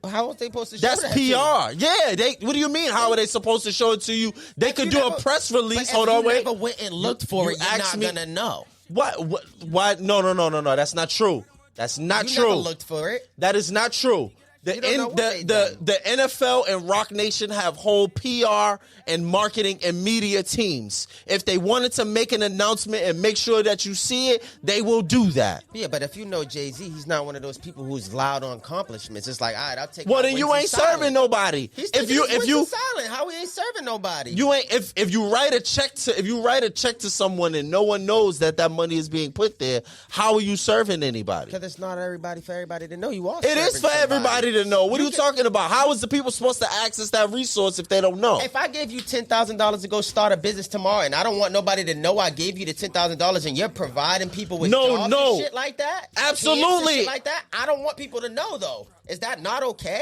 How was they supposed to show That's that PR. to? Yeah. What do you mean? How are they supposed to show it to you? They could do a press release. Hold on, wait. If you never went and looked for it, you're not gonna know. What? Why? No. That's not true. That's not true. You never looked for it. That is not true. The NFL and Rock Nation have whole PR and marketing and media teams. If they wanted to make an announcement and make sure that you see it, they will do that. Yeah, but if you know Jay-Z, he's not one of those people who's loud on accomplishments. It's like, all right, I'll take. Well, then you ain't serving nobody. If you silent, how he ain't serving nobody? You ain't. If you write a check to someone and no one knows that money is being put there, how are you serving anybody? Because it's not for everybody to know you are. It is for everybody to know. What are you talking about? How is the people supposed to access that resource if they don't know? If I gave you $10,000 to go start a business tomorrow, and I don't want nobody to know I gave you the $10,000, and you're providing people with jobs and shit like that, absolutely, shit like that, I don't want people to know though. Is that not okay?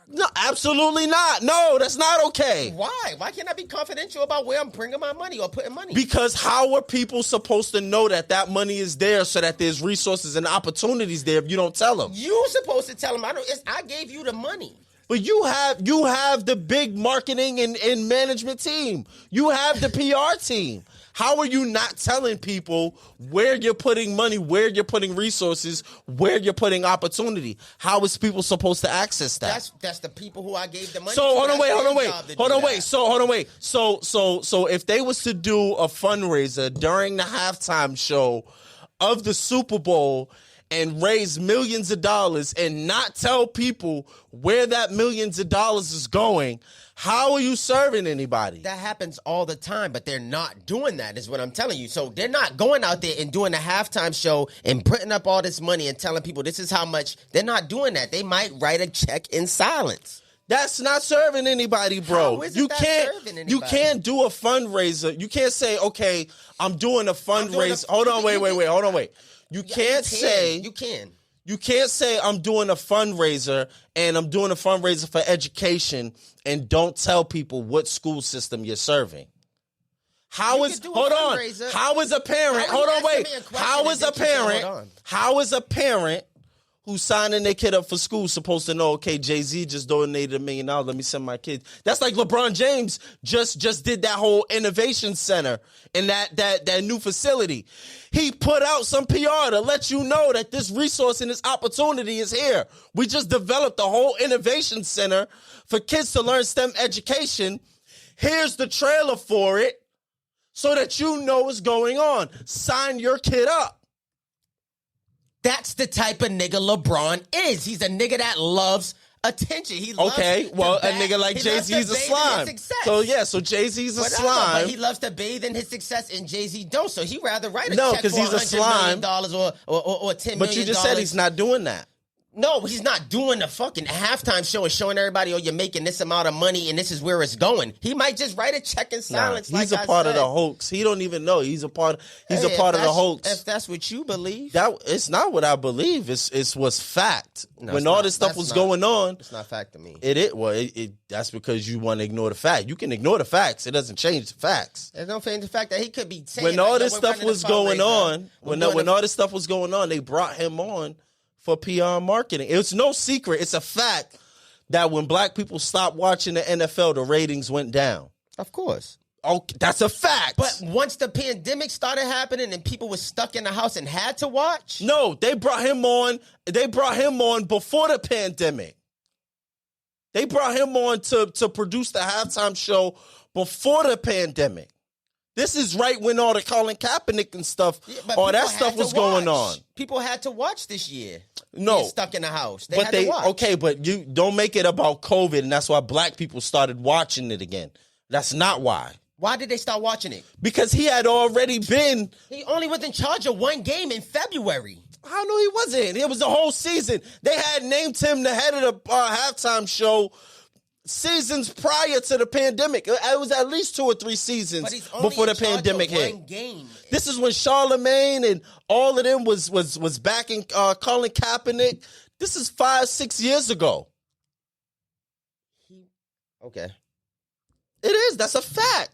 No, absolutely not. No, that's not okay. Why? Why can't I be confidential about where I'm bringing my money or putting money? Because how are people supposed to know that money is there so that there's resources and opportunities there if you don't tell them? You're supposed to tell them. I gave you the money. But you have the big marketing and management team. You have the PR team. How are you not telling people where you're putting money, where you're putting resources, where you're putting opportunity? How is people supposed to access that? That's the people who I gave the money. So to. hold on, wait. So if they was to do a fundraiser during the halftime show of the Super Bowl and raise millions of dollars and not tell people where that millions of dollars is going, how are you serving anybody? That happens all the time, but they're not doing that, is what I'm telling you. So they're not going out there and doing a halftime show and putting up all this money and telling people this is how much. They're not doing that. They might write a check in silence. That's not serving anybody, bro. You can't do a fundraiser. You can't say, okay, I'm doing a fundraiser. Hold on, wait. You can't say I'm doing a fundraiser and I'm doing a fundraiser for education and don't tell people what school system you're serving. How is a parent who's signing their kid up for school supposed to know, okay, Jay-Z just donated $1 million, let me send my kid. That's like LeBron James just did that whole innovation center in that new facility. He put out some PR to let you know that this resource and this opportunity is here. We just developed a whole innovation center for kids to learn STEM education. Here's the trailer for it so that you know what's going on. Sign your kid up. That's the type of nigga LeBron is. He's a nigga that loves attention. He loves a nigga like Jay-Z's a slime. So Jay-Z's a slime. But he loves to bathe in his success, and Jay-Z don't. So he'd rather write a check for $100 million or $10 million. But you just said he's not doing that. No, he's not doing the fucking halftime show and showing everybody, oh, you're making this amount of money and this is where it's going. He might just write a check in silence. He's a part of the hoax. He don't even know. He's a part of the hoax. If that's what you believe. It's not what I believe. It's what's fact. When all this stuff was going on. It's not fact to me. That's because you want to ignore the fact. You can ignore the facts. It doesn't change the facts. It don't change the fact that he could be saying when all this stuff was going on, when all this stuff was going on, they brought him on for PR marketing. It's no secret. It's a fact that when black people stopped watching the NFL, the ratings went down. Of course. Oh, that's a fact. But once the pandemic started happening and people were stuck in the house and had to watch? No, they brought him on. They brought him on before the pandemic. They brought him on to produce the halftime show before the pandemic. This is right when all the Colin Kaepernick and stuff, all that stuff was going on. People had to watch this year. No. Stuck in the house. They had to watch. Okay, but you don't make it about COVID, and that's why black people started watching it again. That's not why. Why did they start watching it? Because he had already been. He only was in charge of one game in February. I know he wasn't. It was the whole season. They had named him the head of the halftime show seasons prior to the pandemic. It was at least 2 or 3 seasons before the pandemic hit. Game. This is when Charlemagne and all of them was backing Colin Kaepernick. This is 5-6 years ago. Okay. It is. That's a fact.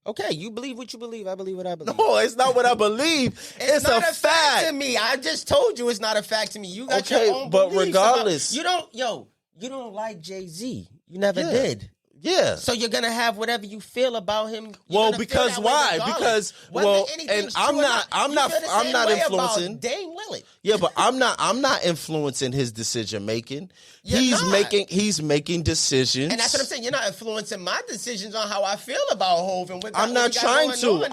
Okay, you believe what you believe. I believe what I believe. No, it's not what I believe. It's not a fact to me. I just told you it's not a fact to me. You got your own beliefs. But regardless, you don't like Jay-Z. You never did. Yeah. So you're gonna have whatever you feel about him. Well, because why? Because I'm not influencing. Dame Lillard. Yeah, but I'm not influencing his decision making. He's making decisions. And that's what I'm saying. You're not influencing my decisions on how I feel about Hov and what I'm not trying to.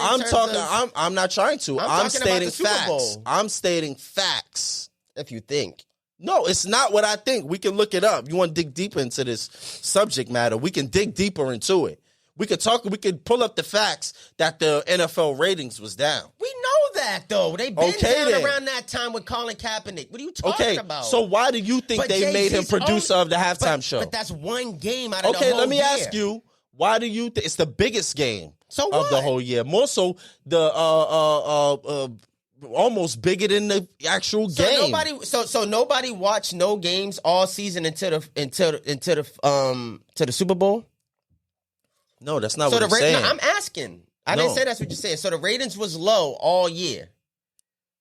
I'm not trying to. I'm stating facts. I'm stating facts. If you think. No, it's not what I think. We can look it up. You want to dig deeper into this subject matter? We can dig deeper into it. We could pull up the facts that the NFL ratings was down. We know that, though. They've been down around that time with Colin Kaepernick. What are you talking about? So why do you think they made him producer of the halftime show? But that's one game out of the whole year. Okay, let me ask you, why do you think it's the biggest game of the whole year? More so the almost bigger than the actual game. So nobody watched no games all season until the Super Bowl? No, that's not what I'm saying. No, I'm asking. I didn't say that's what you said. So the ratings was low all year.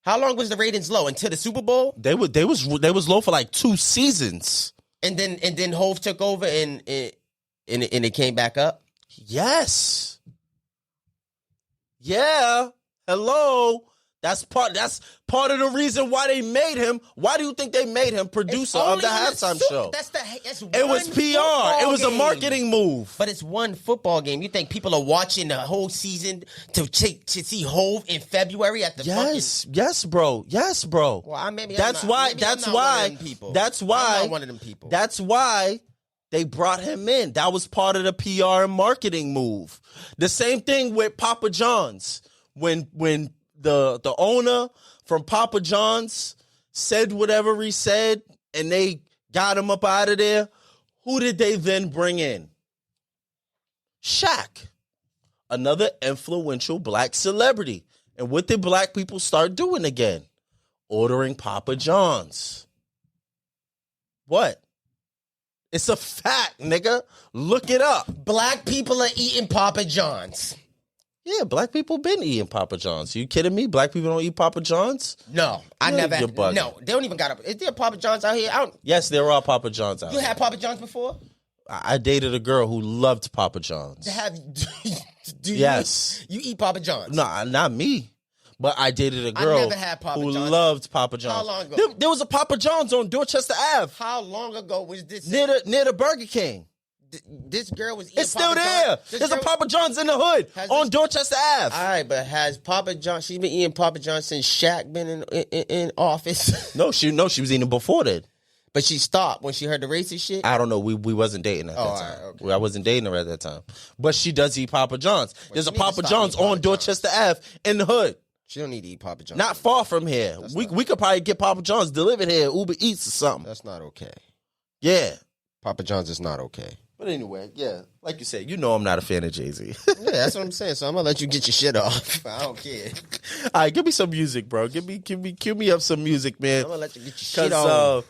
How long was the ratings low? Until the Super Bowl? They was low for like 2 seasons. And then Hov took over and it came back up? Yes. Yeah. Hello. That's part of the reason why they made him. Why do you think they made him producer of the halftime show? It was PR. It was a marketing move. But it's one football game. You think people are watching the whole season to see Hov in February at the Yes, bro. Well, that's why I'm not one of them people. That's why they brought him in. That was part of the PR and marketing move. The same thing with Papa John's. When the owner from Papa John's said whatever he said and they got him up out of there, who did they then bring in? Shaq, another influential black celebrity. And what did black people start doing again? Ordering Papa John's. What? It's a fact, nigga. Look it up. Black people are eating Papa John's. Yeah, black people been eating Papa John's. You kidding me? Black people don't eat Papa John's? No, I never. No, they don't even got up. Is there Papa John's out here? Yes, there are Papa John's out here. You had Papa John's before? I dated a girl who loved Papa John's. Yes. You eat Papa John's? No, not me. But I dated a girl who loved Papa John's. How long ago? There was a Papa John's on Dorchester Ave. How long ago was this? Near the Burger King. This girl was eating It's still there. There's a Papa John's in the hood on Dorchester Ave. All right, but has Papa John? She's been eating Papa John's since Shaq been in office. No, she was eating before that. But she stopped when she heard the racist shit. I don't know. We wasn't dating at that time. Okay. I wasn't dating her at that time. But she does eat Papa John's. There's a Papa John's on Dorchester Ave in the hood. She don't need to eat Papa John's. Not far from here. We could probably get Papa John's delivered here, Uber Eats or something. That's not okay. Yeah. Papa John's is not okay. But anyway, yeah, like you said, I'm not a fan of Jay-Z. Yeah, that's what I'm saying. So I'm gonna let you get your shit off. I don't care. All right, give me some music, bro. Cue me up some music, man. I'm gonna let you get your shit off.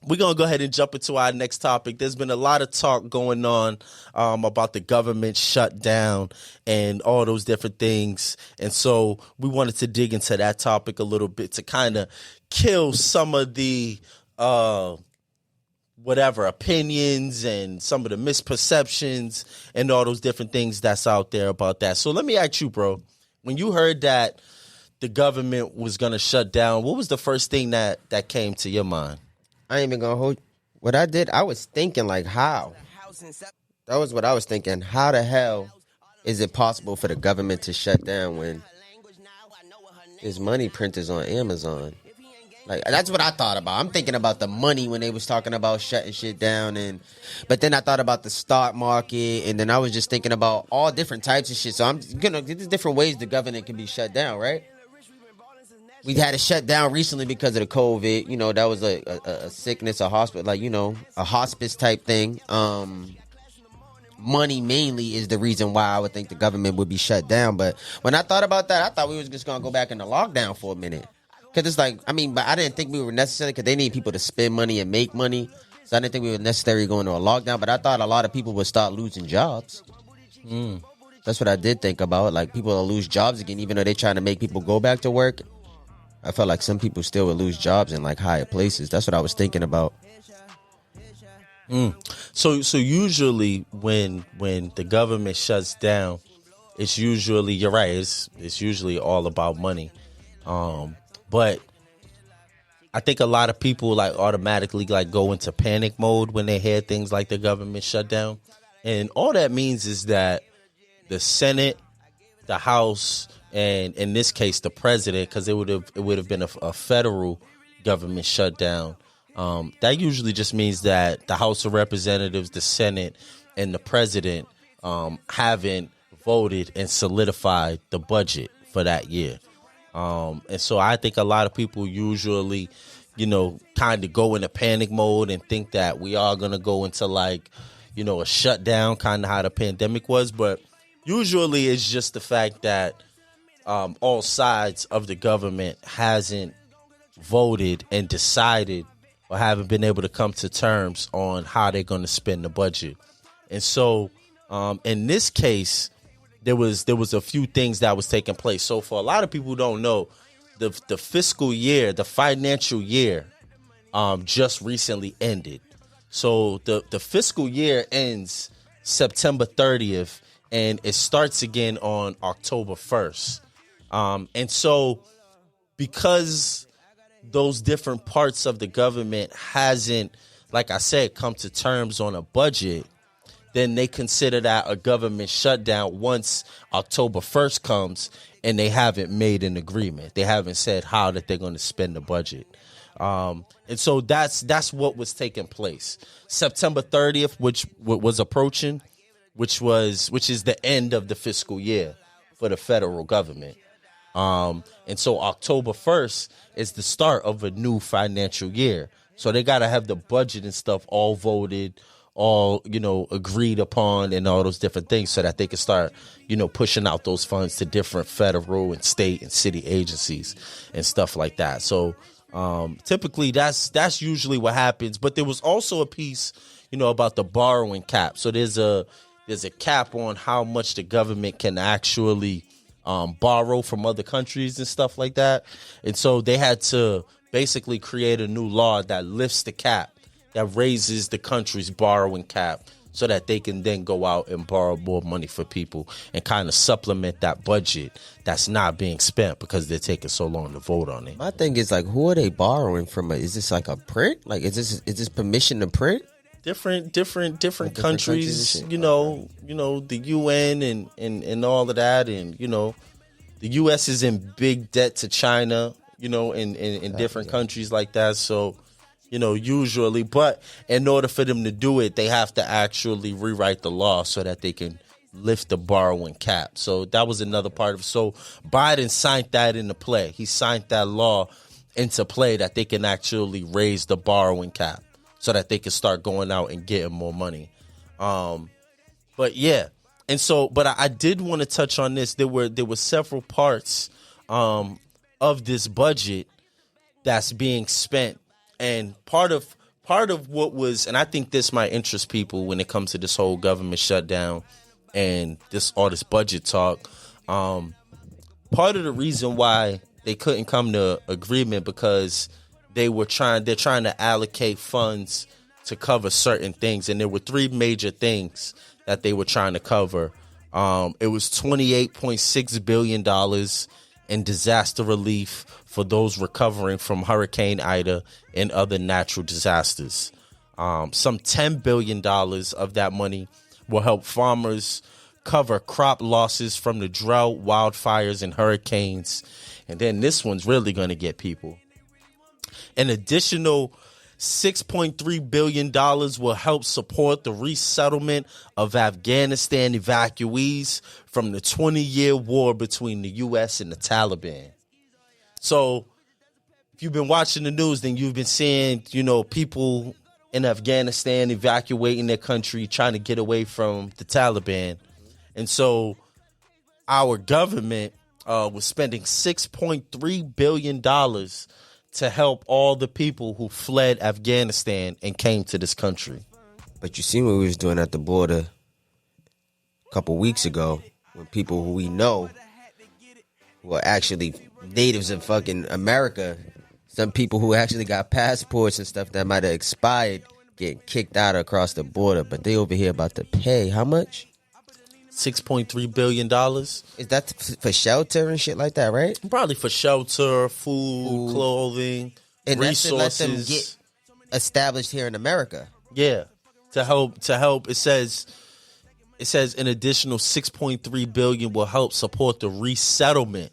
We're gonna go ahead and jump into our next topic. There's been a lot of talk going on about the government shutdown and all those different things, and so we wanted to dig into that topic a little bit to kind of kill some of the opinions and some of the misperceptions and all those different things that's out there about that. So let me ask you, bro, when you heard that the government was going to shut down, what was the first thing that came to your mind? I ain't even going to hold. What I did, I was thinking like, how? That was what I was thinking. How the hell is it possible for the government to shut down when there's money printers on Amazon? Like, that's what I thought about. I'm thinking about the money when they was talking about shutting shit down, but then I thought about the stock market, and then I was just thinking about all different types of shit. So there's different ways the government can be shut down, right? We had it shut down recently because of the COVID. That was a sickness, a hospital, a hospice type thing. Money mainly is the reason why I would think the government would be shut down. But when I thought about that, I thought we was just gonna go back into lockdown for a minute. Because it's like, but I didn't think we were necessary because they need people to spend money and make money. So I didn't think we were necessarily going to a lockdown. But I thought a lot of people would start losing jobs. That's what I did think about. Like, people will lose jobs again, even though they're trying to make people go back to work. I felt like some people still would lose jobs in, like, higher places. That's what I was thinking about. So usually when the government shuts down, it's usually, you're right, it's usually all about money. But I think a lot of people like automatically like go into panic mode when they hear things like the government shutdown. And all that means is that the Senate, the House, and in this case the president, because it would have been a federal government shutdown. That usually just means that the House of Representatives, the Senate, and the president haven't voted and solidified the budget for that year. And so I think a lot of people usually, kind of go into panic mode and think that we are going to go into like, a shutdown, kind of how the pandemic was. But usually it's just the fact that all sides of the government hasn't voted and decided or haven't been able to come to terms on how they're going to spend the budget. And so in this case, there was a few things that was taking place. So for a lot of people who don't know, the fiscal year, the financial year just recently ended. So the fiscal year ends September 30th and it starts again on October 1st. And so because those different parts of the government hasn't, like I said, come to terms on a budget, then they consider that a government shutdown once October 1st comes and they haven't made an agreement. They haven't said how that they're going to spend the budget. And so that's what was taking place. September 30th, which was approaching, which is the end of the fiscal year for the federal government. And so October 1st is the start of a new financial year. So they got to have the budget and stuff all voted, all, agreed upon and all those different things so that they can start, pushing out those funds to different federal and state and city agencies and stuff like that. So typically that's usually what happens. But there was also a piece, about the borrowing cap. So there's a cap on how much the government can actually borrow from other countries and stuff like that. And so they had to basically create a new law that lifts the cap, that raises the country's borrowing cap so that they can then go out and borrow more money for people and kind of supplement that budget that's not being spent because they're taking so long to vote on it. My thing is like, who are they borrowing from? Is this like a print? Like, is this permission to print? Different countries, the UN and all of that. And, the U.S. is in big debt to China, in different countries like that. So, usually, but in order for them to do it, they have to actually rewrite the law so that they can lift the borrowing cap. So that was another part of it. So Biden signed that into play. He signed that law into play that they can actually raise the borrowing cap so that they can start going out and getting more money. But yeah. And so, but I did want to touch on this. There were several parts of this budget that's being spent. And part of what was, and I think this might interest people when it comes to this whole government shutdown and all this budget talk. Part of the reason why they couldn't come to agreement because they're trying to allocate funds to cover certain things, and there were three major things that they were trying to cover. It was $28.6 billion in disaster relief for those recovering from Hurricane Ida and other natural disasters. Some $10 billion of that money will help farmers cover crop losses from the drought, wildfires, and hurricanes. And then this one's really going to get people. An additional $6.3 billion will help support the resettlement of Afghanistan evacuees from the 20-year war between the U.S. and the Taliban. So if you've been watching the news, then you've been seeing, people in Afghanistan evacuating their country, trying to get away from the Taliban. And so our government was spending $6.3 billion to help all the people who fled Afghanistan and came to this country. But you see what we was doing at the border a couple weeks ago when people who we know who are actually natives of fucking America, some people who actually got passports and stuff that might have expired, getting kicked out across the border, but they over here about to pay how much? $6.3 billion. Is that for shelter and shit like that, right? Probably for shelter, food, clothing. and that's to let them resources. get established here in America. Yeah, to help. It says an additional $6.3 billion will help support the resettlement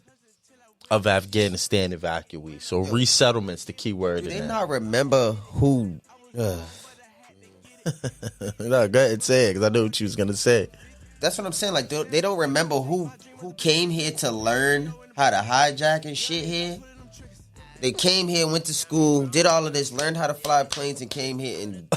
of Afghanistan evacuees. So resettlement's the key word. Do in they that. not remember who? No, go ahead and say it because I know what you was gonna say. That's what I'm saying. Like they don't remember who came here to learn how to hijack and shit here. They came here, went to school, did all of this, learned how to fly planes, and came here and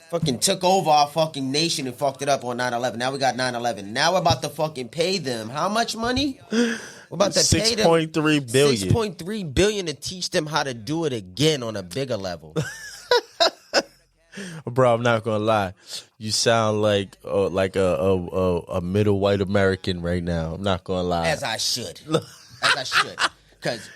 fucking took over our fucking nation and fucked it up on 9/11. Now we got 9/11. Now we're about to fucking pay them how much money? We're about to pay them $6.3 billion. $6.3 billion to teach them how to do it again on a bigger level. Bro, I'm not gonna lie. You sound like a middle white American right now. I'm not gonna lie. As I should. Because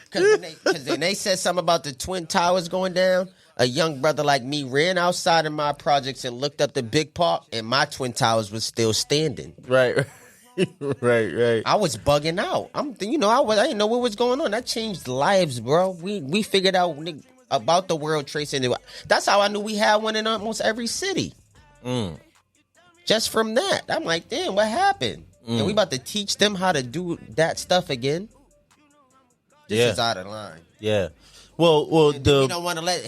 when they said something about the Twin Towers going down, a young brother like me ran outside of my projects and looked up the big park, and my Twin Towers was still standing. Right. Right. I was bugging out. I didn't know what was going on. That changed lives, bro. We figured out about the World Trade Center. That's how I knew we had one in almost every city. Just from that, I'm like, damn, what happened? And we about to teach them how to do that stuff again. This is out of line. Yeah. Well, we don't want to let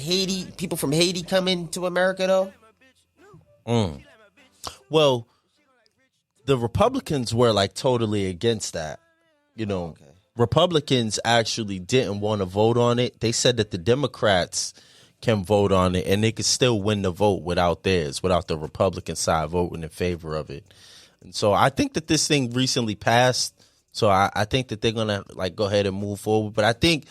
people from Haiti come into America, though. Well, the Republicans were like totally against that. Okay. Republicans actually didn't want to vote on it. They said that the Democrats can vote on it and they could still win the vote without the Republican side voting in favor of it. And so I think that this thing recently passed. So I think that they're gonna like go ahead and move forward. But I think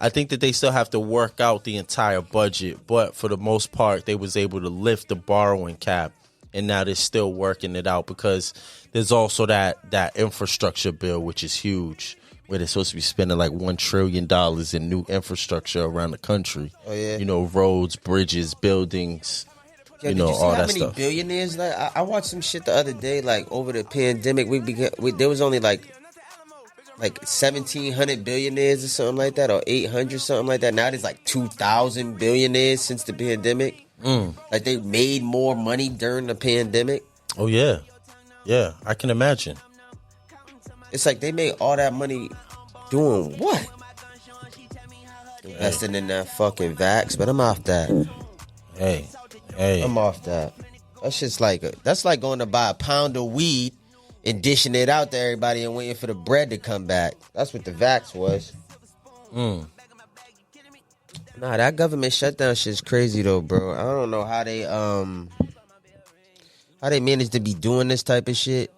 that they still have to work out the entire budget. But for the most part, they was able to lift the borrowing cap. And now they're still working it out because there's also that infrastructure bill, which is huge, where they're supposed to be spending like $1 trillion in new infrastructure around the country. Oh, yeah. Roads, bridges, buildings, all that stuff. How many billionaires? Like, I watched some shit the other day, like over the pandemic, there was only like 1,700 billionaires or something like that, or 800, something like that. Now there's like 2,000 billionaires since the pandemic. Like they made more money during the pandemic. Oh yeah, I can imagine. It's like they made all that money doing what? Investing in that fucking vax, but I'm off that. Hey, I'm off that. That's like going to buy a pound of weed and dishing it out to everybody and waiting for the bread to come back. That's what the vax was. Nah, that government shutdown shit's crazy though, bro. I don't know how they managed to be doing this type of shit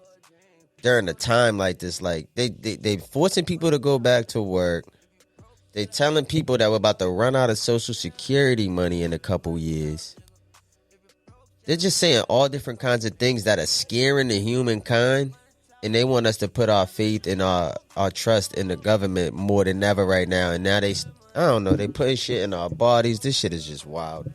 during a time like this. Like they forcing people to go back to work. They telling people that we're about to run out of Social Security money in a couple years. They're just saying all different kinds of things that are scaring the humankind, and they want us to put our faith and our trust in the government more than ever right now. And now I don't know, they putting shit in our bodies. This shit is just wild.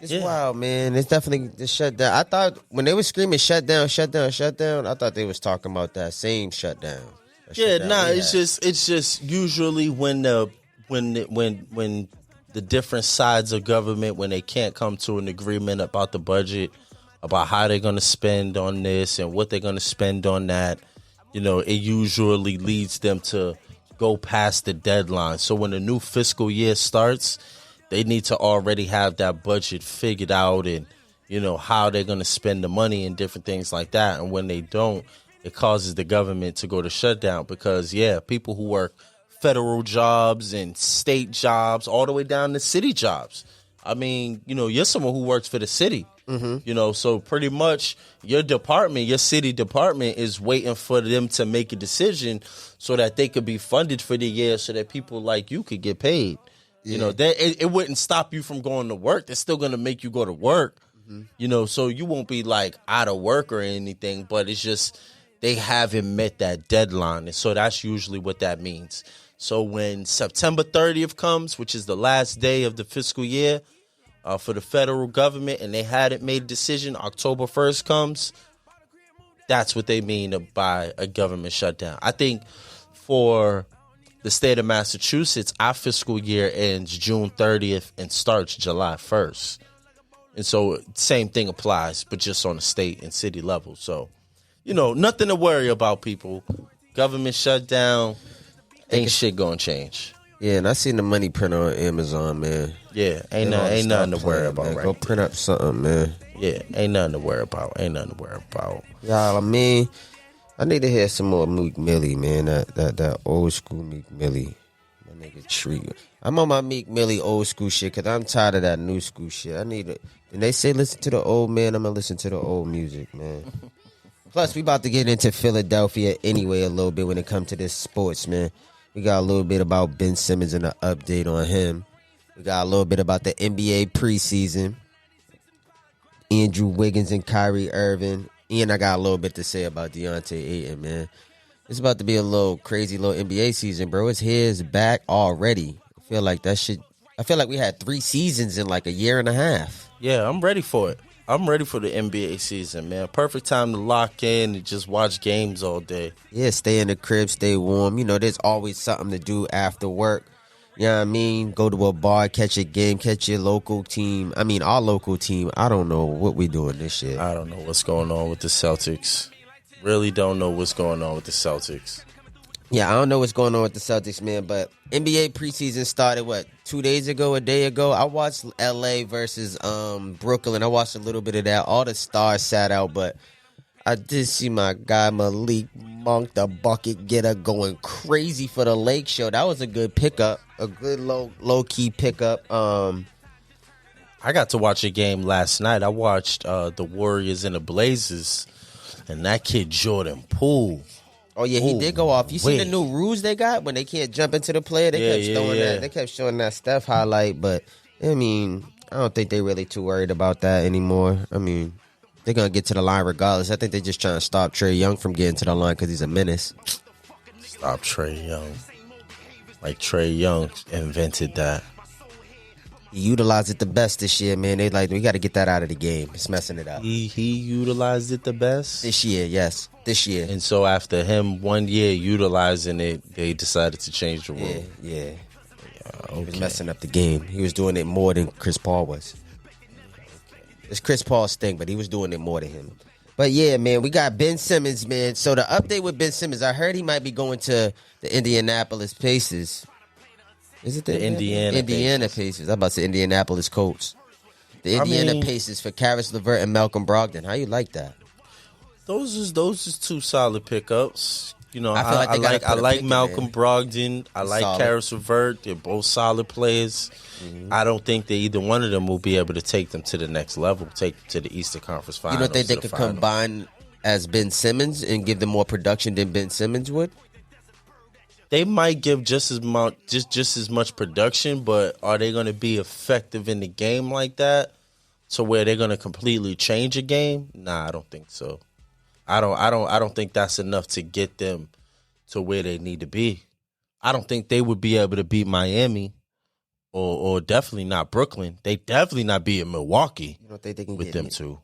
It's wild, man. It's definitely the shutdown. I thought when they were screaming shutdown, I thought they was talking about that same shutdown. It's just usually when the different sides of government, when they can't come to an agreement about the budget, about how they're going to spend on this and what they're going to spend on that, it usually leads them to go past the deadline. So when the new fiscal year starts, they need to already have that budget figured out and, how they're going to spend the money and different things like that. And when they don't, it causes the government to go to shutdown because, people who work federal jobs and state jobs all the way down to city jobs. I mean, you're someone who works for the city. So pretty much your city department is waiting for them to make a decision so that they could be funded for the year so that people like you could get paid. It wouldn't stop you from going to work. They're still going to make you go to work, so you won't be like out of work or anything, but it's just they haven't met that deadline. And so that's usually what that means. So when September 30th comes, which is the last day of the fiscal year, for the federal government, and they hadn't made a decision, October 1st comes, that's what they mean by a government shutdown. I think for the state of Massachusetts, our fiscal year ends June 30th and starts July 1st. And so same thing applies, but just on the state and city level. So, nothing to worry about, people. Government shutdown, ain't shit gonna change. Yeah, and I seen the money print on Amazon, man. Yeah, ain't nothing to worry about, man. right? Go print up something, man. Yeah, ain't nothing to worry about. Y'all, I mean, I need to hear some more Meek Millie, man. That old school Meek Millie. My nigga treat. I'm on my Meek Millie old school shit because I'm tired of that new school shit. I need it. And they say listen to the old man. I'm going to listen to the old music, man. Plus, we about to get into Philadelphia anyway a little bit when it comes to this sports, man. We got a little bit about Ben Simmons and an update on him. We got a little bit about the NBA preseason. Andrew Wiggins and Kyrie Irving. And I got a little bit to say about Deontay Ayton, man. It's about to be a little crazy little NBA season, bro. It's here, it's back already. I feel like we had 3 seasons in like a year and a half. Yeah, I'm ready for it. I'm ready for the NBA season, man. Perfect time to lock in and just watch games all day. Yeah, stay in the crib, stay warm. There's always something to do after work. You know what I mean? Go to a bar, catch a game, catch your local team. I mean, our local team. I don't know what we doing this year. I don't know what's going on with the Celtics. Really don't know what's going on with the Celtics. Yeah, I don't know what's going on with the Celtics, man, but NBA preseason started, 2 days ago, a day ago? I watched LA versus Brooklyn. I watched a little bit of that. All the stars sat out, but I did see my guy Malik Monk, the bucket getter, going crazy for the Lake Show. That was a good pickup, a good low-key pickup. I got to watch a game last night. I watched the Warriors and the Blazers, and that kid Jordan Poole. Oh, yeah, he did go off. You see the new rules they got when they can't jump into the player? They kept showing that. They kept showing that Steph highlight, but, I mean, I don't think they're really too worried about that anymore. I mean, they're going to get to the line regardless. I think they're just trying to stop Trae Young from getting to the line because he's a menace. Stop Trae Young. Like Trae Young invented that. He utilized it the best this year, man. They we got to get that out of the game. It's messing it up. He utilized it the best? This year, yes. This year. And so after him 1 year utilizing it, they decided to change the rule. Yeah. Okay. He was messing up the game. He was doing it more than Chris Paul was. It's Chris Paul's thing, but he was doing it more than him. But yeah, man, we got Ben Simmons, man. So the update with Ben Simmons, I heard he might be going to the Indianapolis Pacers. Is it the Indiana Pacers? I'm about to say Indianapolis Colts. The Indiana Pacers for Karis LeVert and Malcolm Brogdon. How you like that? Those is 2 solid pickups. I like Malcolm Brogdon. I like Karis LeVert. They're both solid players. Mm-hmm. I don't think that either one of them will be able to take them to the next level, take them to the Eastern Conference Finals. You don't think they could combine as Ben Simmons and give them more production than Ben Simmons would? They might give just as much production, but are they going to be effective in the game like that? To where they're going to completely change a game? Nah, I don't think so. I don't think that's enough to get them to where they need to be. I don't think they would be able to beat Miami, or definitely not Brooklyn. They definitely not beating Milwaukee. You don't think they can with get them two?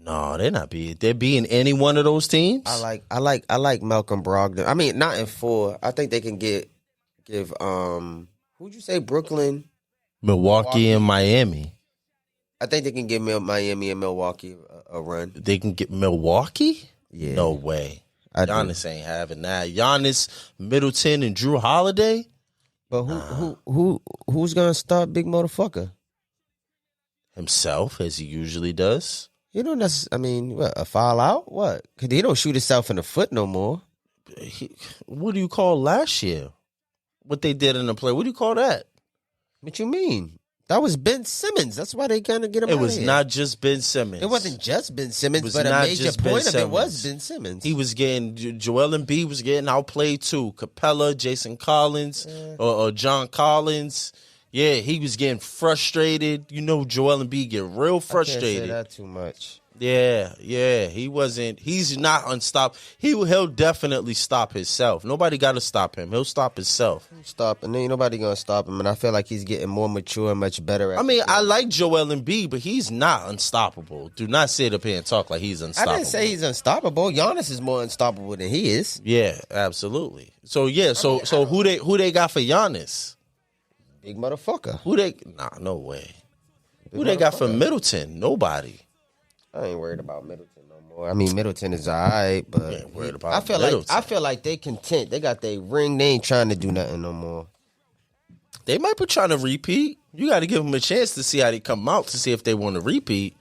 No, they're not beating. They're beating any one of those teams. I like Malcolm Brogdon. I mean, not in 4. I think they can give who'd you say Brooklyn, Milwaukee, and Miami. I think they can give Miami and Milwaukee a run. They can get Milwaukee? Yeah. No way. Giannis ain't having that. Giannis, Middleton, and Drew Holiday? But who's gonna stop Big Motherfucker? Himself, as he usually does. You know, what, a foul out? What? Because he don't shoot himself in the foot no more. What do you call last year? What they did in the play? What do you call that? What you mean? That was Ben Simmons. That's why they kind of get him out of here. It was not just Ben Simmons. It wasn't just Ben Simmons, but a major point of it was Ben Simmons. He was getting, Joel Embiid was getting outplayed too. Capella, Jason Collins, or John Collins. Yeah, he was getting frustrated. You know, Joel Embiid get real frustrated. I can't say that too much. Yeah. He's not unstoppable. He'll definitely stop himself. Nobody got to stop him. He'll stop himself. Stop, and ain't nobody gonna stop him. And I feel like he's getting more mature and much better. I like Joel Embiid, but he's not unstoppable. Do not sit up here and talk like he's unstoppable. I didn't say he's unstoppable. Giannis is more unstoppable than he is. Yeah, absolutely. So who they got for Giannis? Big motherfucker. No way. Who they got for Middleton? Nobody. I ain't worried about Middleton no more. I mean, Middleton is all right, but ain't worried about I feel like they content. They got their ring. They ain't trying to do nothing no more. They might be trying to repeat. You got to give them a chance to see how they come out to see if they want to repeat.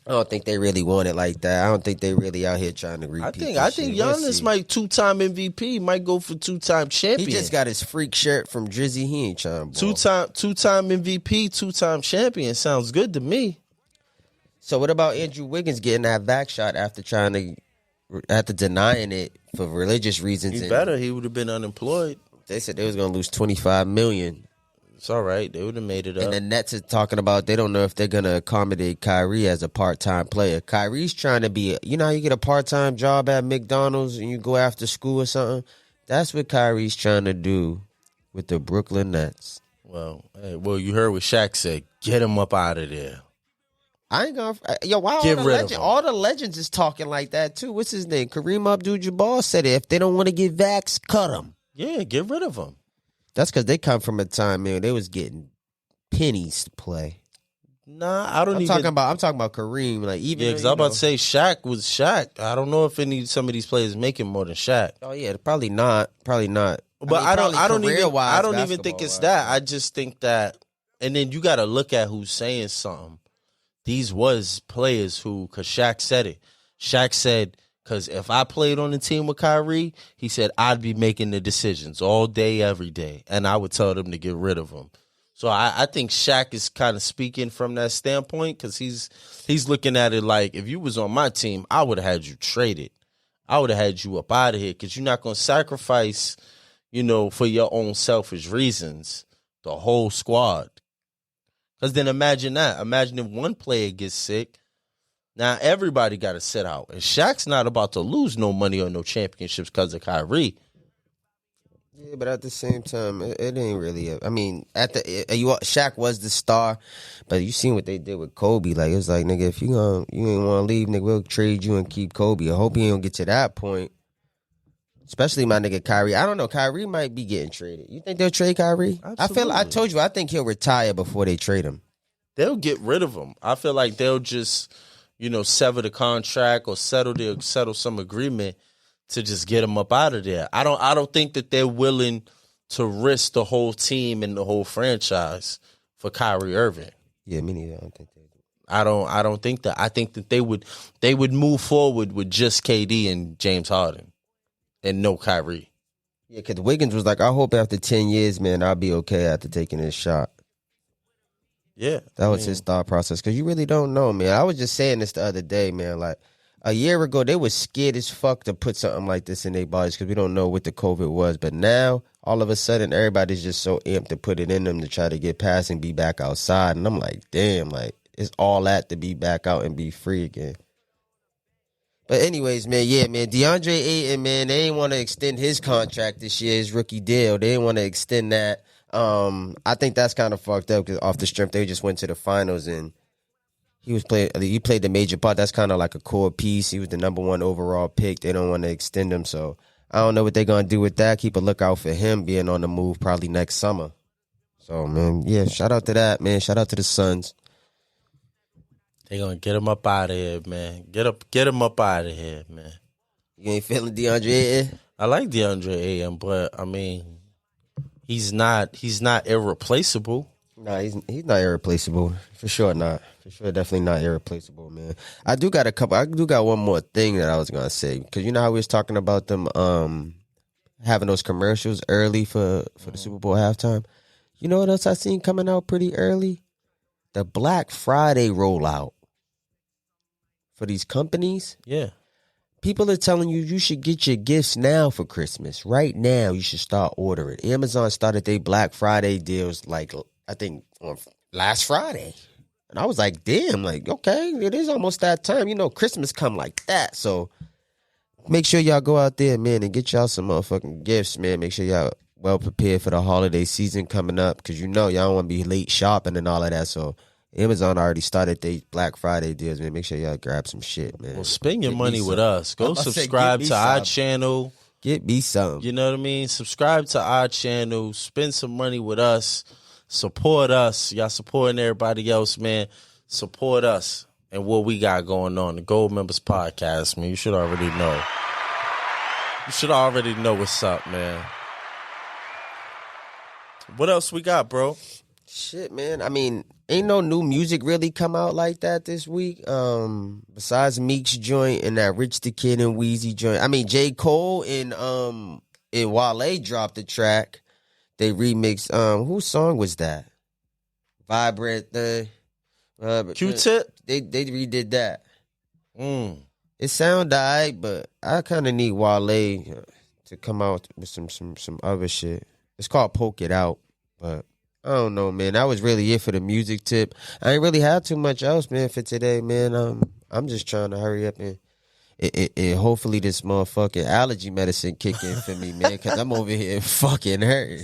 I don't think they really want it like that. I don't think they really out here trying to repeat. I think Giannis might 2-time MVP, might go for 2-time champion. He just got his freak shirt from Drizzy. He ain't trying to ball. 2-time MVP, 2-time champion. Sounds good to me. So what about Andrew Wiggins getting that vax shot after denying it for religious reasons? He would have been unemployed. They said they was going to lose $25 million. It's all right. They would have made it up. And the Nets are talking about they don't know if they're going to accommodate Kyrie as a part-time player. Kyrie's trying to be, you know how you get a part-time job at McDonald's and you go after school or something? That's what Kyrie's trying to do with the Brooklyn Nets. Well, you heard what Shaq said. Get him up out of there. I ain't gonna. Why all the legends is talking like that too? What's his name? Kareem Abdul-Jabbar said it. If they don't want to get vaxxed, cut them. Yeah, get rid of them. That's because they come from a time, man, they was getting pennies to play. Nah, I'm talking about Kareem. Like even because I'm about to say Shaq was Shaq. I don't know if some of these players making more than Shaq. Oh yeah, probably not. But I don't even think it's that. I just think that, and then you got to look at who's saying something. These was players who, because Shaq said it. Shaq said, because if I played on the team with Kyrie, he said I'd be making the decisions all day, every day, and I would tell them to get rid of him. So I think Shaq is kind of speaking from that standpoint because he's looking at it like, if you was on my team, I would have had you traded. I would have had you up out of here because you're not going to sacrifice, for your own selfish reasons, the whole squad. Because then imagine that. Imagine if one player gets sick. Now everybody got to sit out. And Shaq's not about to lose no money or no championships because of Kyrie. Yeah, but at the same time, it ain't really. Shaq was the star, but you seen what they did with Kobe. Like, it's like, nigga, if you ain't want to leave, nigga, we'll trade you and keep Kobe. I hope he don't get to that point. Especially my nigga Kyrie. I don't know. Kyrie might be getting traded. You think they'll trade Kyrie? Absolutely. I told you, I think he'll retire before they trade him. They'll get rid of him. I feel like they'll just, sever the contract or settle some agreement to just get him up out of there. I don't think that they're willing to risk the whole team and the whole franchise for Kyrie Irving. Yeah, me neither. I don't think they do. I don't think that. I think that they would move forward with just KD and James Harden. And no Kyrie. Yeah, because Wiggins was like, I hope after 10 years, man, I'll be okay after taking this shot. Yeah. That was his thought process. Because you really don't know, man. I was just saying this the other day, man. Like, a year ago, they were scared as fuck to put something like this in their bodies because we don't know what the COVID was. But now, all of a sudden, everybody's just so amped to put it in them to try to get past and be back outside. And I'm like, damn, like, it's all that to be back out and be free again. But anyways, man, DeAndre Ayton, man, they didn't want to extend his contract this year, his rookie deal. They didn't want to extend that. I think that's kind of fucked up because off the strength, they just went to the finals and he played the major part. That's kind of like a core piece. He was the number 1 overall pick. They don't want to extend him, so I don't know what they're going to do with that. Keep a lookout for him being on the move probably next summer. So, man, yeah, shout out to that, man. Shout out to the Suns. They gonna get him up out of here, man. Get him up out of here, man. You ain't feeling DeAndre Ayton? I like DeAndre Ayton, but I mean, he's not irreplaceable. Nah, he's not irreplaceable. For sure not. For sure, definitely not irreplaceable, man. I do got one more thing that I was gonna say. Because you know how we was talking about them having those commercials early for the Super Bowl halftime? You know what else I seen coming out pretty early? The Black Friday rollout. For these companies, yeah, people are telling you should get your gifts now for Christmas. Right now, you should start ordering. Amazon started their Black Friday deals like I think on last Friday. And I was like, damn, like, okay, it is almost that time. You know, Christmas come like that. So make sure y'all go out there, man, and get y'all some motherfucking gifts, man. Make sure y'all well prepared for the holiday season coming up, because you know y'all don't want to be late shopping and all of that. So Amazon already started their Black Friday deals, man. Make sure y'all grab some shit, man. Well, spend your money with us. Go subscribe to our channel. Get me some. You know what I mean? Subscribe to our channel. Spend some money with us. Support us. Y'all supporting everybody else, man. Support us and what we got going on. The Goldmembers Podcast, man. You should already know. You should already know what's up, man. What else we got, bro? Shit, man. I mean, ain't no new music really come out like that this week. Besides Meek's joint and that Rich the Kid and Weezy joint. I mean, J. Cole and Wale dropped the track. They remixed, whose song was that? Vibrant thing. Q-Tip? They redid that. It sound alright, but I kind of need Wale to come out with some other shit. It's called Poke It Out, but I don't know, man. That was really it for the music tip. I ain't really had too much else, man, for today, man. I'm just trying to hurry up and hopefully this motherfucking allergy medicine kick in for me, man, because I'm over here fucking hurt.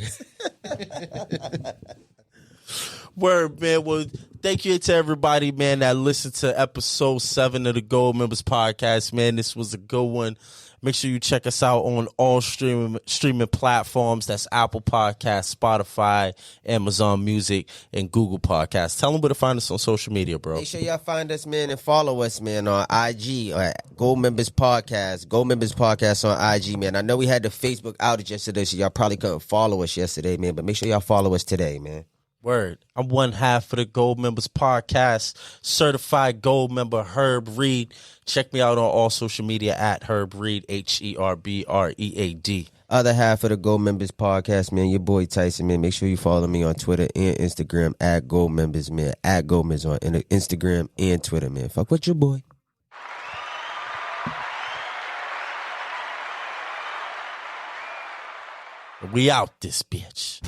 Word, man. Well, thank you to everybody, man, that listened to episode 7 of the Goldmembers Podcast, man. This was a good one. Make sure you check us out on all streaming platforms. That's Apple Podcasts, Spotify, Amazon Music, and Google Podcasts. Tell them where to find us on social media, bro. Make sure y'all find us, man, and follow us, man, on IG, Goldmembers Podcast. Goldmembers Podcast on IG, man. I know we had the Facebook outage yesterday, so y'all probably couldn't follow us yesterday, man, but make sure y'all follow us today, man. Word. I'm one half of the Goldmembers Podcast, certified gold member Herb Reed. Check me out on all social media at Herb Reed, HERBREAD. Other half of the Goldmembers Podcast, man, your boy Tyson, man. Make sure you follow me on Twitter and Instagram at Goldmembers, man. At Goldmembers on Instagram and Twitter, man. Fuck with your boy. We out this bitch.